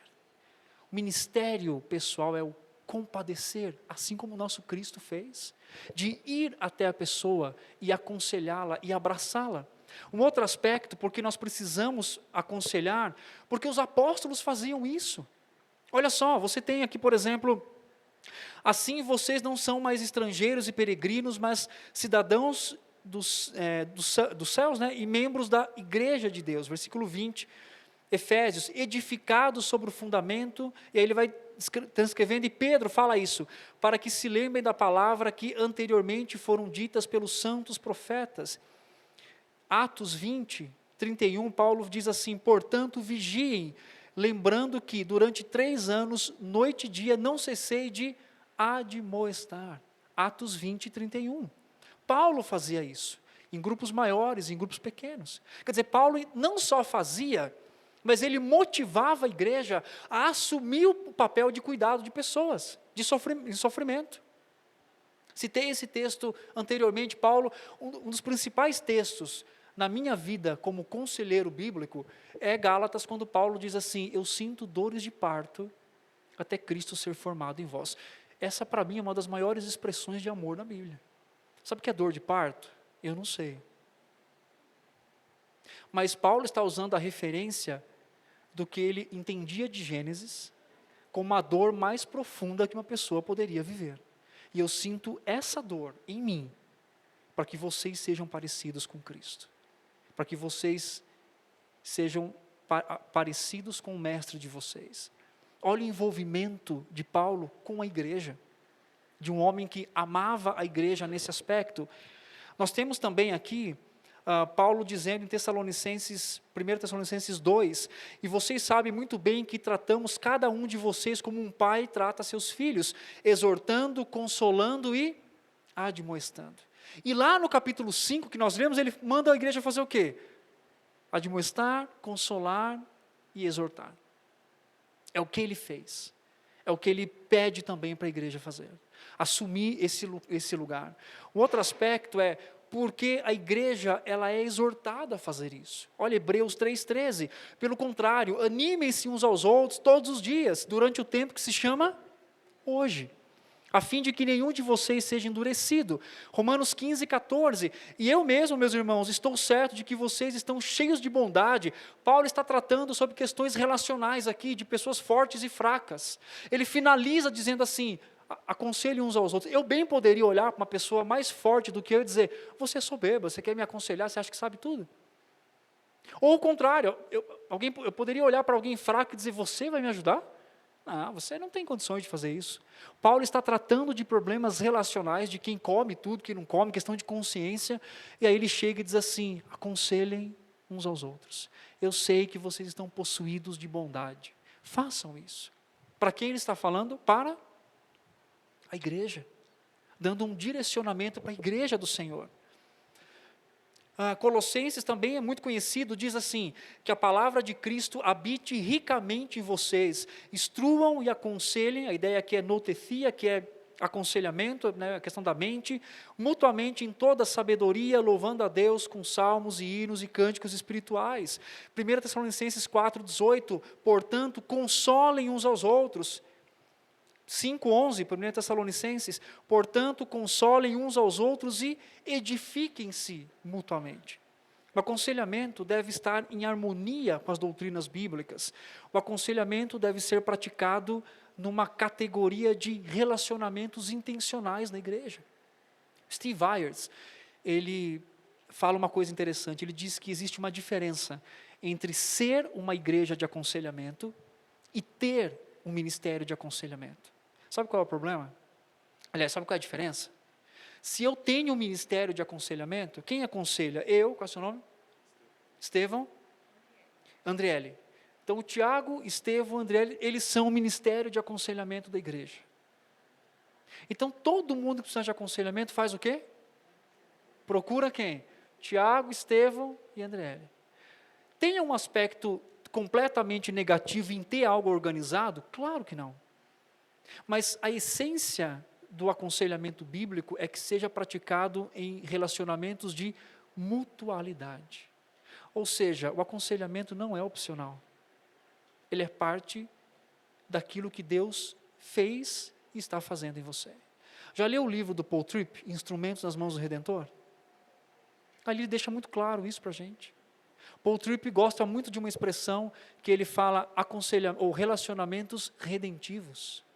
O ministério pessoal é o compadecer, assim como o nosso Cristo fez, de ir até a pessoa e aconselhá-la e abraçá-la. Um outro aspecto, porque nós precisamos aconselhar, porque os apóstolos faziam isso. Olha só, você tem aqui, por exemplo, assim vocês não são mais estrangeiros e peregrinos, mas cidadãos dos céus, né, e membros da igreja de Deus, versículo 20, Efésios, edificados sobre o fundamento, e aí ele vai transcrevendo, e Pedro fala isso, para que se lembrem da palavra que anteriormente foram ditas pelos santos profetas. Atos 20, 31, Paulo diz assim: portanto vigiem, lembrando que durante 3 anos, noite e dia, não cessei de admoestar. Atos 20 e 31. Paulo fazia isso, em grupos maiores, em grupos pequenos. Quer dizer, Paulo não só fazia, mas ele motivava a igreja a assumir o papel de cuidado de pessoas, em sofrimento. Citei esse texto anteriormente, Paulo, um dos principais textos na minha vida como conselheiro bíblico é Gálatas, quando Paulo diz assim: eu sinto dores de parto até Cristo ser formado em vós. Essa para mim é uma das maiores expressões de amor na Bíblia. Sabe o que é dor de parto? Eu não sei. Mas Paulo está usando a referência do que ele entendia de Gênesis como uma dor mais profunda que uma pessoa poderia viver. E eu sinto essa dor em mim, para que vocês sejam parecidos com Cristo. Para que vocês sejam parecidos com o mestre de vocês. Olha o envolvimento de Paulo com a igreja, de um homem que amava a igreja nesse aspecto. Nós temos também aqui Paulo dizendo em 1 Tessalonicenses 2, e vocês sabem muito bem que tratamos cada um de vocês como um pai trata seus filhos, exortando, consolando e admoestando. E lá no capítulo 5 que nós lemos, ele manda a igreja fazer o quê? Admoestar, consolar e exortar. É o que ele fez. É o que ele pede também para a igreja fazer. Assumir esse lugar. Um outro aspecto é porque a igreja ela é exortada a fazer isso. Olha Hebreus 3,13. Pelo contrário, animem-se uns aos outros todos os dias, durante o tempo que se chama hoje, a fim de que nenhum de vocês seja endurecido. Romanos 15,14. E eu mesmo, meus irmãos, estou certo de que vocês estão cheios de bondade. Paulo está tratando sobre questões relacionais aqui, de pessoas fortes e fracas. Ele finaliza dizendo assim: aconselhem uns aos outros. Eu bem poderia olhar para uma pessoa mais forte do que eu e dizer: você é soberba, você quer me aconselhar, você acha que sabe tudo? Ou o contrário, eu poderia olhar para alguém fraco e dizer: você vai me ajudar? Não, você não tem condições de fazer isso. Paulo está tratando de problemas relacionais, de quem come tudo, quem não come, questão de consciência, e aí ele chega e diz assim: aconselhem uns aos outros. Eu sei que vocês estão possuídos de bondade. Façam isso. Para quem ele está falando? Para a igreja, dando um direcionamento para a igreja do Senhor. Colossenses também é muito conhecido, diz assim, que a palavra de Cristo habite ricamente em vocês, instruam e aconselhem, a ideia aqui é notecia, que é aconselhamento, né, a questão da mente, mutuamente em toda sabedoria, louvando a Deus com salmos e hinos e cânticos espirituais. 1 Tessalonicenses 4,18, portanto, consolem uns aos outros. 5,11, 1 Tessalonicenses, portanto, consolem uns aos outros e edifiquem-se mutuamente. O aconselhamento deve estar em harmonia com as doutrinas bíblicas. O aconselhamento deve ser praticado numa categoria de relacionamentos intencionais na igreja. Steve Ayers, ele fala uma coisa interessante, ele diz que existe uma diferença entre ser uma igreja de aconselhamento e ter um ministério de aconselhamento. Sabe qual é o problema? Aliás, sabe qual é a diferença? Se eu tenho um ministério de aconselhamento, quem aconselha? Eu, qual é o seu nome? Estevão? Andriele. Então, o Tiago, Estevão, Andriele, eles são o ministério de aconselhamento da igreja. Então, todo mundo que precisa de aconselhamento faz o quê? Procura quem? Tiago, Estevão e Andriele. Tem um aspecto completamente negativo em ter algo organizado? Claro que não. Mas a essência do aconselhamento bíblico é que seja praticado em relacionamentos de mutualidade. Ou seja, o aconselhamento não é opcional. Ele é parte daquilo que Deus fez e está fazendo em você. Já leu o livro do Paul Tripp, Instrumentos nas Mãos do Redentor? Ali ele deixa muito claro isso para a gente. Paul Tripp gosta muito de uma expressão que ele fala ou relacionamentos redentivos,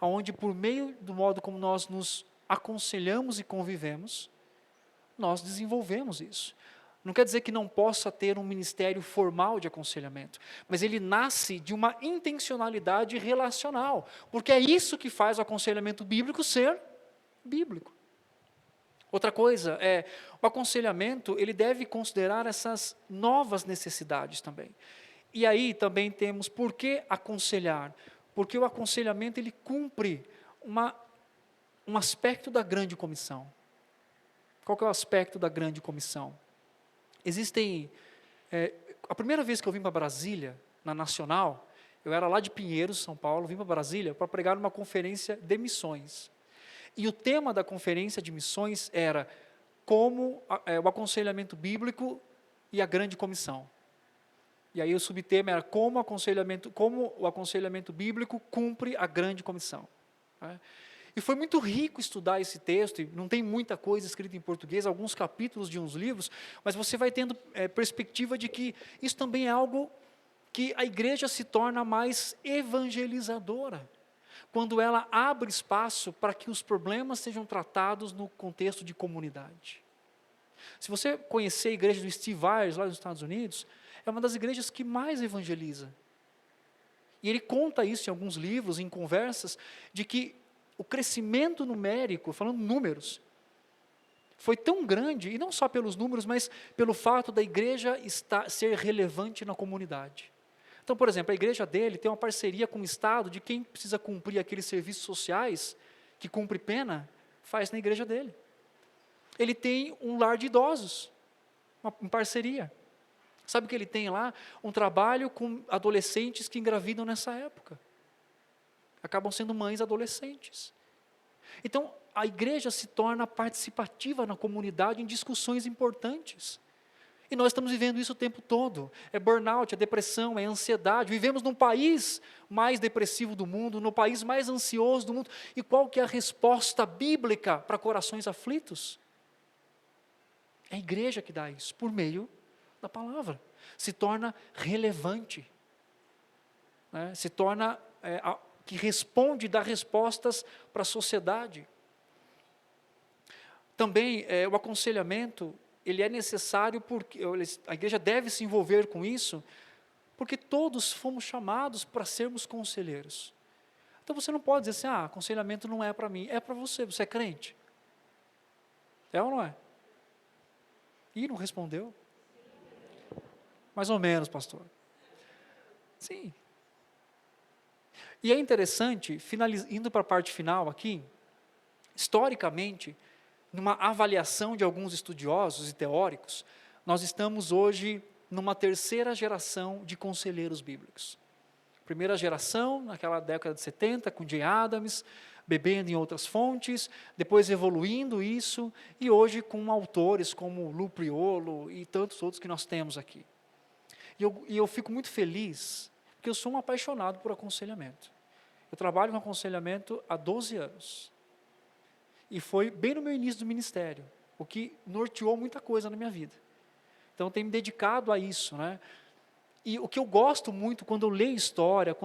onde por meio do modo como nós nos aconselhamos e convivemos, nós desenvolvemos isso. Não quer dizer que não possa ter um ministério formal de aconselhamento, mas ele nasce de uma intencionalidade relacional, porque é isso que faz o aconselhamento bíblico ser bíblico. Outra coisa é, o aconselhamento, ele deve considerar essas novas necessidades também. E aí também temos por que aconselhar? Porque o aconselhamento ele cumpre um aspecto da grande comissão. Qual que é o aspecto da grande comissão? Existem, a primeira vez que eu vim para Brasília, na Nacional, eu era lá de Pinheiros, São Paulo, vim para Brasília para pregar numa conferência de missões. E o tema da conferência de missões era como o aconselhamento bíblico e a grande comissão. E aí o subtema era como o aconselhamento bíblico cumpre a grande comissão. Né? E foi muito rico estudar esse texto, e não tem muita coisa escrita em português, alguns capítulos de uns livros, mas você vai tendo perspectiva de que isso também é algo que a igreja se torna mais evangelizadora, quando ela abre espaço para que os problemas sejam tratados no contexto de comunidade. Se você conhecer a igreja do Steve Byers, lá nos Estados Unidos, é uma das igrejas que mais evangeliza. E ele conta isso em alguns livros, em conversas, de que o crescimento numérico, falando números, foi tão grande, e não só pelos números, mas pelo fato da igreja ser relevante na comunidade. Então, por exemplo, a igreja dele tem uma parceria com o Estado, de quem precisa cumprir aqueles serviços sociais, que cumpre pena, faz na igreja dele. Ele tem um lar de idosos, uma parceria. Sabe o que ele tem lá? Um trabalho com adolescentes que engravidam nessa época. Acabam sendo mães adolescentes. Então, a igreja se torna participativa na comunidade em discussões importantes. E nós estamos vivendo isso o tempo todo. É burnout, é depressão, é ansiedade. Vivemos num país mais depressivo do mundo, no país mais ansioso do mundo. E qual que é a resposta bíblica para corações aflitos? É a igreja que dá isso, por meio da palavra. Se torna relevante. Né? Se torna que responde, dá respostas para a sociedade. Também o aconselhamento, ele é necessário porque a igreja deve se envolver com isso, porque todos fomos chamados para sermos conselheiros. Então você não pode dizer assim, aconselhamento não é para mim, é para você, você é crente. É ou não é? Ih, não respondeu? Mais ou menos, pastor. Sim. E é interessante, indo para a parte final aqui, historicamente, numa avaliação de alguns estudiosos e teóricos, nós estamos hoje numa terceira geração de conselheiros bíblicos. Primeira geração, naquela década de 70, com Jay Adams, bebendo em outras fontes, depois evoluindo isso, e hoje com autores como Lou Priolo e tantos outros que nós temos aqui. E eu fico muito feliz, porque eu sou um apaixonado por aconselhamento. Eu trabalho com aconselhamento há 12 anos. E foi bem no meu início do ministério, o que norteou muita coisa na minha vida. Então, eu tenho me dedicado a isso, né? E o que eu gosto muito quando eu leio história,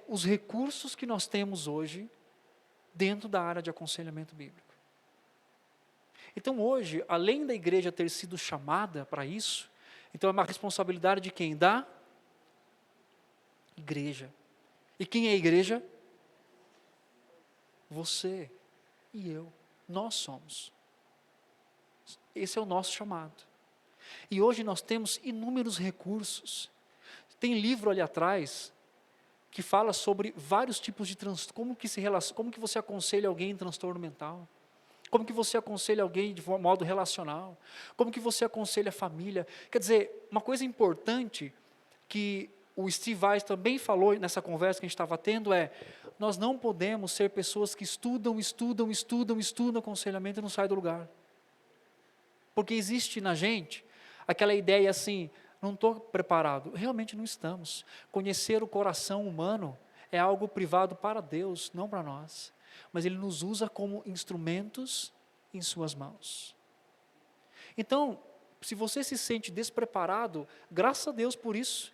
os recursos que nós temos hoje dentro da área de aconselhamento bíblico. Então, hoje, além da igreja ter sido chamada para isso, então é uma responsabilidade de quem? Da igreja. E quem é a igreja? Você e eu. Nós somos. Esse é o nosso chamado. E hoje nós temos inúmeros recursos. Tem livro ali atrás que fala sobre vários tipos de transtorno, como que você aconselha alguém em transtorno mental, como que você aconselha alguém de modo relacional, como que você aconselha a família. Quer dizer, uma coisa importante que o Steve Weiss também falou nessa conversa que a gente estava tendo nós não podemos ser pessoas que estudam aconselhamento e não saem do lugar. Porque existe na gente aquela ideia assim, não estou preparado. Realmente não estamos. Conhecer o coração humano é algo privado para Deus, não para nós. Mas Ele nos usa como instrumentos em suas mãos. Então, se você se sente despreparado, graças a Deus por isso,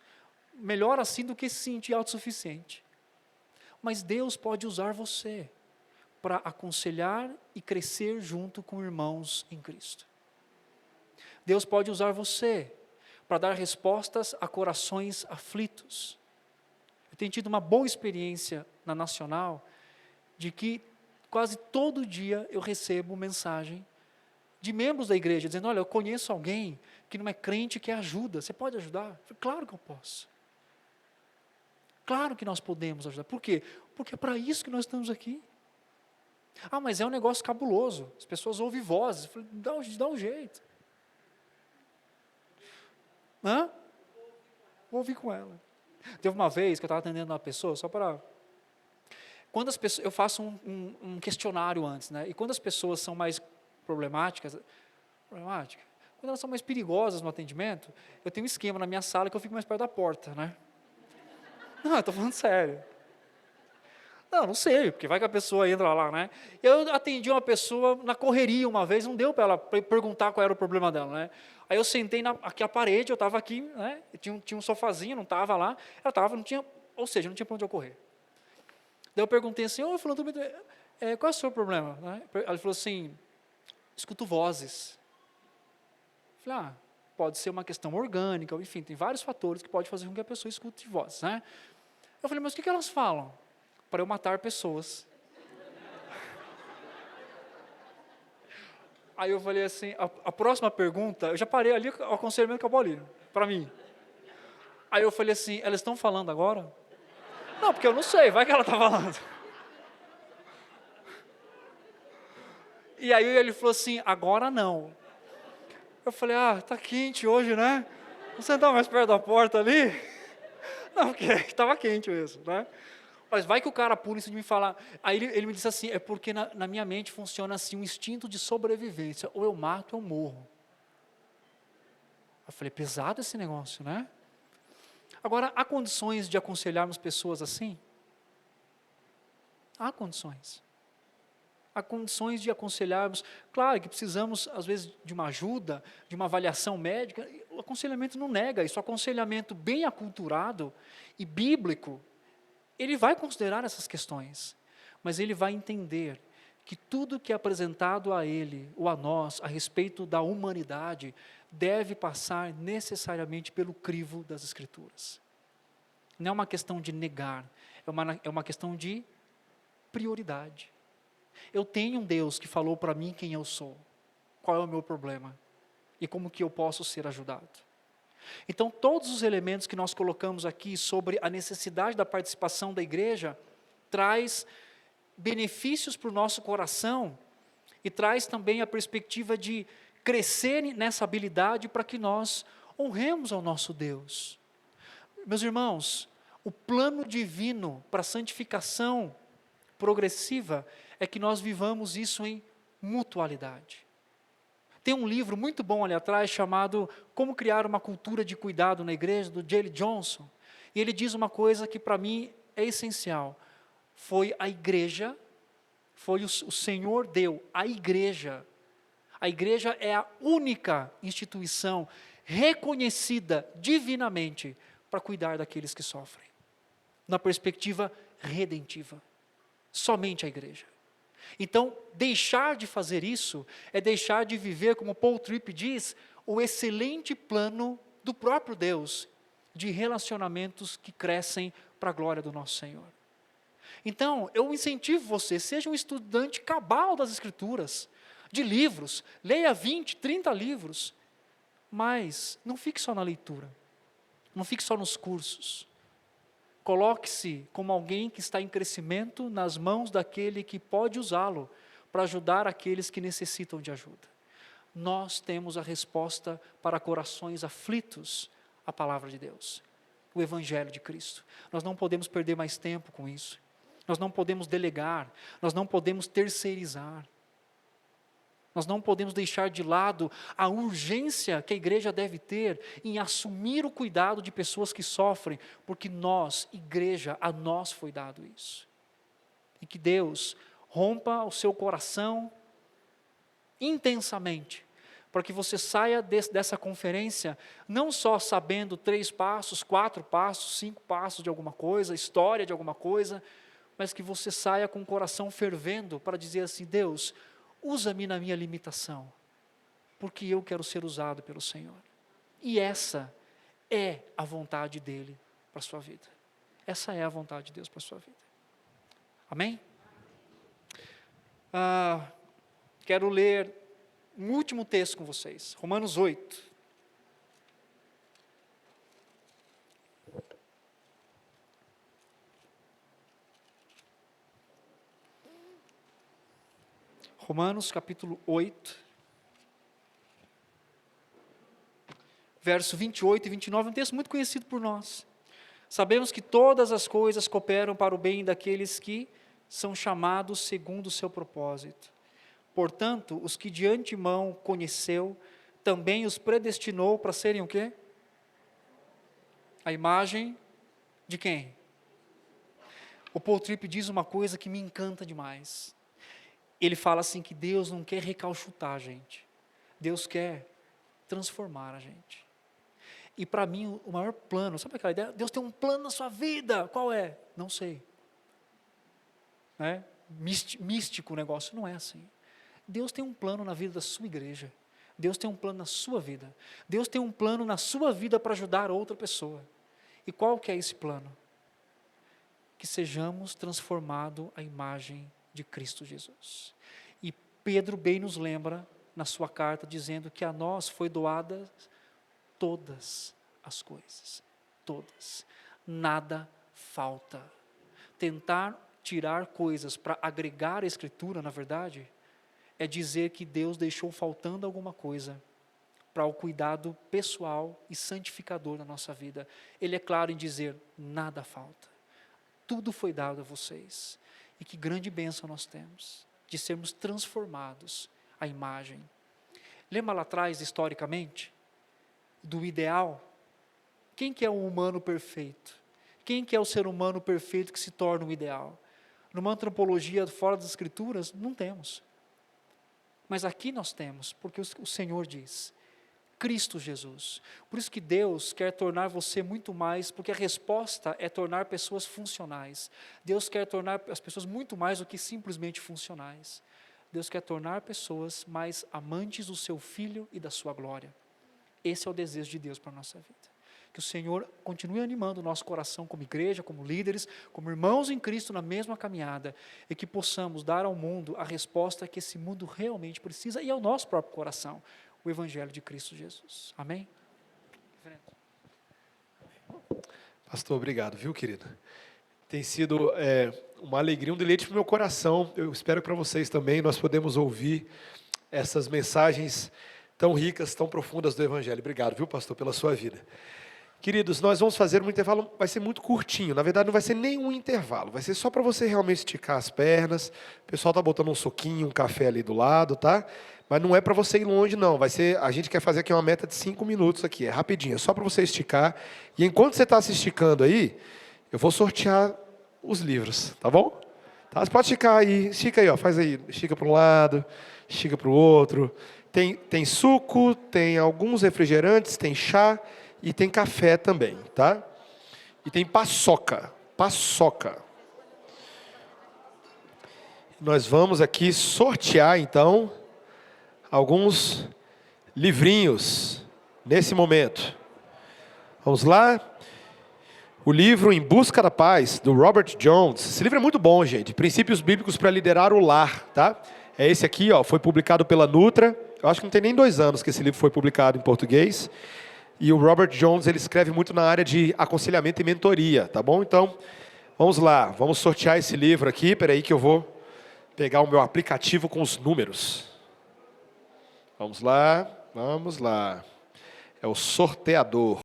melhor assim do que se sentir autossuficiente. Mas Deus pode usar você para aconselhar e crescer junto com irmãos em Cristo. Deus pode usar você para dar respostas a corações aflitos. Eu tenho tido uma boa experiência na Nacional, de que quase todo dia eu recebo mensagem de membros da igreja, dizendo, olha, eu conheço alguém que não é crente quer ajuda. Você pode ajudar? Eu falei, claro que eu posso. Claro que nós podemos ajudar. Por quê? Porque é para isso que nós estamos aqui. Ah, mas é um negócio cabuloso. As pessoas ouvem vozes. Eu falei, dá um jeito. Hã? Vou ouvir com ela. Teve uma vez que eu estava atendendo uma pessoa, só para... Quando as pessoas, eu faço um questionário antes, né? E quando as pessoas são mais problemáticas, quando elas são mais perigosas no atendimento, eu tenho um esquema na minha sala que eu fico mais perto da porta, né? Não, eu estou falando sério. Não sei, porque vai que a pessoa entra lá, né? Eu atendi uma pessoa na correria uma vez, não deu para ela perguntar qual era o problema dela, né? Aí eu sentei aqui à parede, eu estava aqui, né? Tinha um sofazinho, não estava lá, ela estava, não tinha, ou seja, não tinha para onde eu correr. Daí eu perguntei assim, qual é o seu problema? Né? Ela falou assim, escuto vozes. Eu falei, pode ser uma questão orgânica, enfim, tem vários fatores que podem fazer com que a pessoa escute vozes, né? Eu falei, mas o que elas falam? Para eu matar pessoas. Aí eu falei assim, a próxima pergunta, eu já parei ali, o aconselhamento acabou ali, para mim. Aí eu falei assim, elas estão falando agora? Não, porque eu não sei, vai que ela está falando. E aí ele falou assim, agora não. Eu falei, tá quente hoje, né? Vamos sentar mais perto da porta ali? Não, porque estava quente mesmo, né? Mas vai que o cara pula em cima de mim e fala... Aí ele me disse assim, é porque na minha mente funciona assim, um instinto de sobrevivência. Ou eu mato ou eu morro. Eu falei, pesado esse negócio, né? Agora, há condições de aconselharmos pessoas assim? Há condições. Há condições de aconselharmos. Claro que precisamos, às vezes, de uma ajuda, de uma avaliação médica. O aconselhamento não nega isso. O aconselhamento bem aculturado e bíblico, ele vai considerar essas questões, mas ele vai entender que tudo que é apresentado a ele, ou a nós, a respeito da humanidade, deve passar necessariamente pelo crivo das Escrituras. Não é uma questão de negar, é uma questão de prioridade. Eu tenho um Deus que falou para mim quem eu sou, qual é o meu problema, e como que eu posso ser ajudado. Então, todos os elementos que nós colocamos aqui sobre a necessidade da participação da igreja, traz benefícios para o nosso coração e traz também a perspectiva de crescer nessa habilidade para que nós honremos ao nosso Deus. Meus irmãos, o plano divino para a santificação progressiva é que nós vivamos isso em mutualidade. Tem um livro muito bom ali atrás chamado Como Criar uma Cultura de Cuidado na Igreja, do J.L. Johnson. E ele diz uma coisa que para mim é essencial. Foi a igreja, o Senhor deu a igreja. A igreja é a única instituição reconhecida divinamente para cuidar daqueles que sofrem. Na perspectiva redentiva. Somente a igreja. Então, deixar de fazer isso é deixar de viver, como Paul Tripp diz, o excelente plano do próprio Deus, de relacionamentos que crescem para a glória do nosso Senhor. Então, eu incentivo você, seja um estudante cabal das Escrituras, de livros, leia 20, 30 livros, mas não fique só na leitura, não fique só nos cursos. Coloque-se como alguém que está em crescimento nas mãos daquele que pode usá-lo para ajudar aqueles que necessitam de ajuda. Nós temos a resposta para corações aflitos, a palavra de Deus, o Evangelho de Cristo. Nós não podemos perder mais tempo com isso. Nós não podemos delegar, nós não podemos terceirizar. Nós não podemos deixar de lado a urgência que a igreja deve ter em assumir o cuidado de pessoas que sofrem, porque nós, igreja, a nós foi dado isso. E que Deus rompa o seu coração intensamente, para que você saia dessa conferência, não só sabendo 3 passos, 4 passos, 5 passos de alguma coisa, história de alguma coisa, mas que você saia com o coração fervendo para dizer assim, Deus, usa-me na minha limitação, porque eu quero ser usado pelo Senhor. E essa é a vontade dEle para a sua vida. Essa é a vontade de Deus para a sua vida. Amém? Quero ler um último texto com vocês, Romanos 8. Romanos capítulo 8, verso 28 e 29, um texto muito conhecido por nós. Sabemos que todas as coisas cooperam para o bem daqueles que são chamados segundo o seu propósito. Portanto, os que de antemão conheceu, também os predestinou para serem o quê? A imagem de quem? O Paul Tripp diz uma coisa que me encanta demais. Ele fala assim que Deus não quer recalchutar a gente. Deus quer transformar a gente. E para mim, o maior plano, sabe aquela ideia? Deus tem um plano na sua vida, qual é? Não sei. Né? Místico o negócio, não é assim. Deus tem um plano na vida da sua igreja. Deus tem um plano na sua vida. Deus tem um plano na sua vida para ajudar outra pessoa. E qual que é esse plano? Que sejamos transformados à imagem de Cristo Jesus. E Pedro bem nos lembra, na sua carta, dizendo que a nós foi doada todas as coisas. Todas. Nada falta. Tentar tirar coisas para agregar a Escritura, na verdade, é dizer que Deus deixou faltando alguma coisa para o cuidado pessoal e santificador da nossa vida. Ele é claro em dizer, nada falta. Tudo foi dado a vocês. E que grande bênção nós temos de sermos transformados à imagem. Lembra lá atrás, historicamente, do ideal? Quem que é o humano perfeito? Quem que é o ser humano perfeito que se torna o ideal? Numa antropologia fora das Escrituras, não temos. Mas aqui nós temos, porque o Senhor diz, Cristo Jesus. Por isso que Deus quer tornar você muito mais, porque a resposta é tornar pessoas funcionais. Deus quer tornar as pessoas muito mais do que simplesmente funcionais. Deus quer tornar pessoas mais amantes do seu Filho e da sua glória. Esse é o desejo de Deus para a nossa vida. Que o Senhor continue animando o nosso coração como igreja, como líderes, como irmãos em Cristo na mesma caminhada, e que possamos dar ao mundo a resposta que esse mundo realmente precisa, e ao nosso próprio coração, o Evangelho de Cristo Jesus. Amém? Pastor, obrigado, viu, querido? Tem sido uma alegria, um deleite para o meu coração. Eu espero que para vocês também nós podemos ouvir essas mensagens tão ricas, tão profundas do Evangelho. Obrigado, viu, pastor, pela sua vida. Queridos, nós vamos fazer um intervalo, vai ser muito curtinho, na verdade não vai ser nenhum intervalo, vai ser só para você realmente esticar as pernas, o pessoal está botando um suquinho, um café ali do lado, tá? Mas não é para você ir longe não, vai ser, a gente quer fazer aqui uma meta de 5 minutos aqui, é rapidinho, é só para você esticar, e enquanto você está se esticando aí, eu vou sortear os livros, tá bom? Tá? Você pode esticar aí, estica aí, ó, faz aí, estica para um lado, estica para o outro, tem suco, tem alguns refrigerantes, tem chá, e tem café também, tá? E tem paçoca. Nós vamos aqui sortear, então, alguns livrinhos nesse momento. Vamos lá? O livro Em Busca da Paz, do Robert Jones. Esse livro é muito bom, gente. Princípios Bíblicos para Liderar o Lar, tá? É esse aqui, ó, foi publicado pela Nutra. Eu acho que não tem nem 2 anos que esse livro foi publicado em português. E o Robert Jones, ele escreve muito na área de aconselhamento e mentoria, tá bom? Então, vamos lá, vamos sortear esse livro aqui. Espera aí que eu vou pegar o meu aplicativo com os números. Vamos lá. É o sorteador.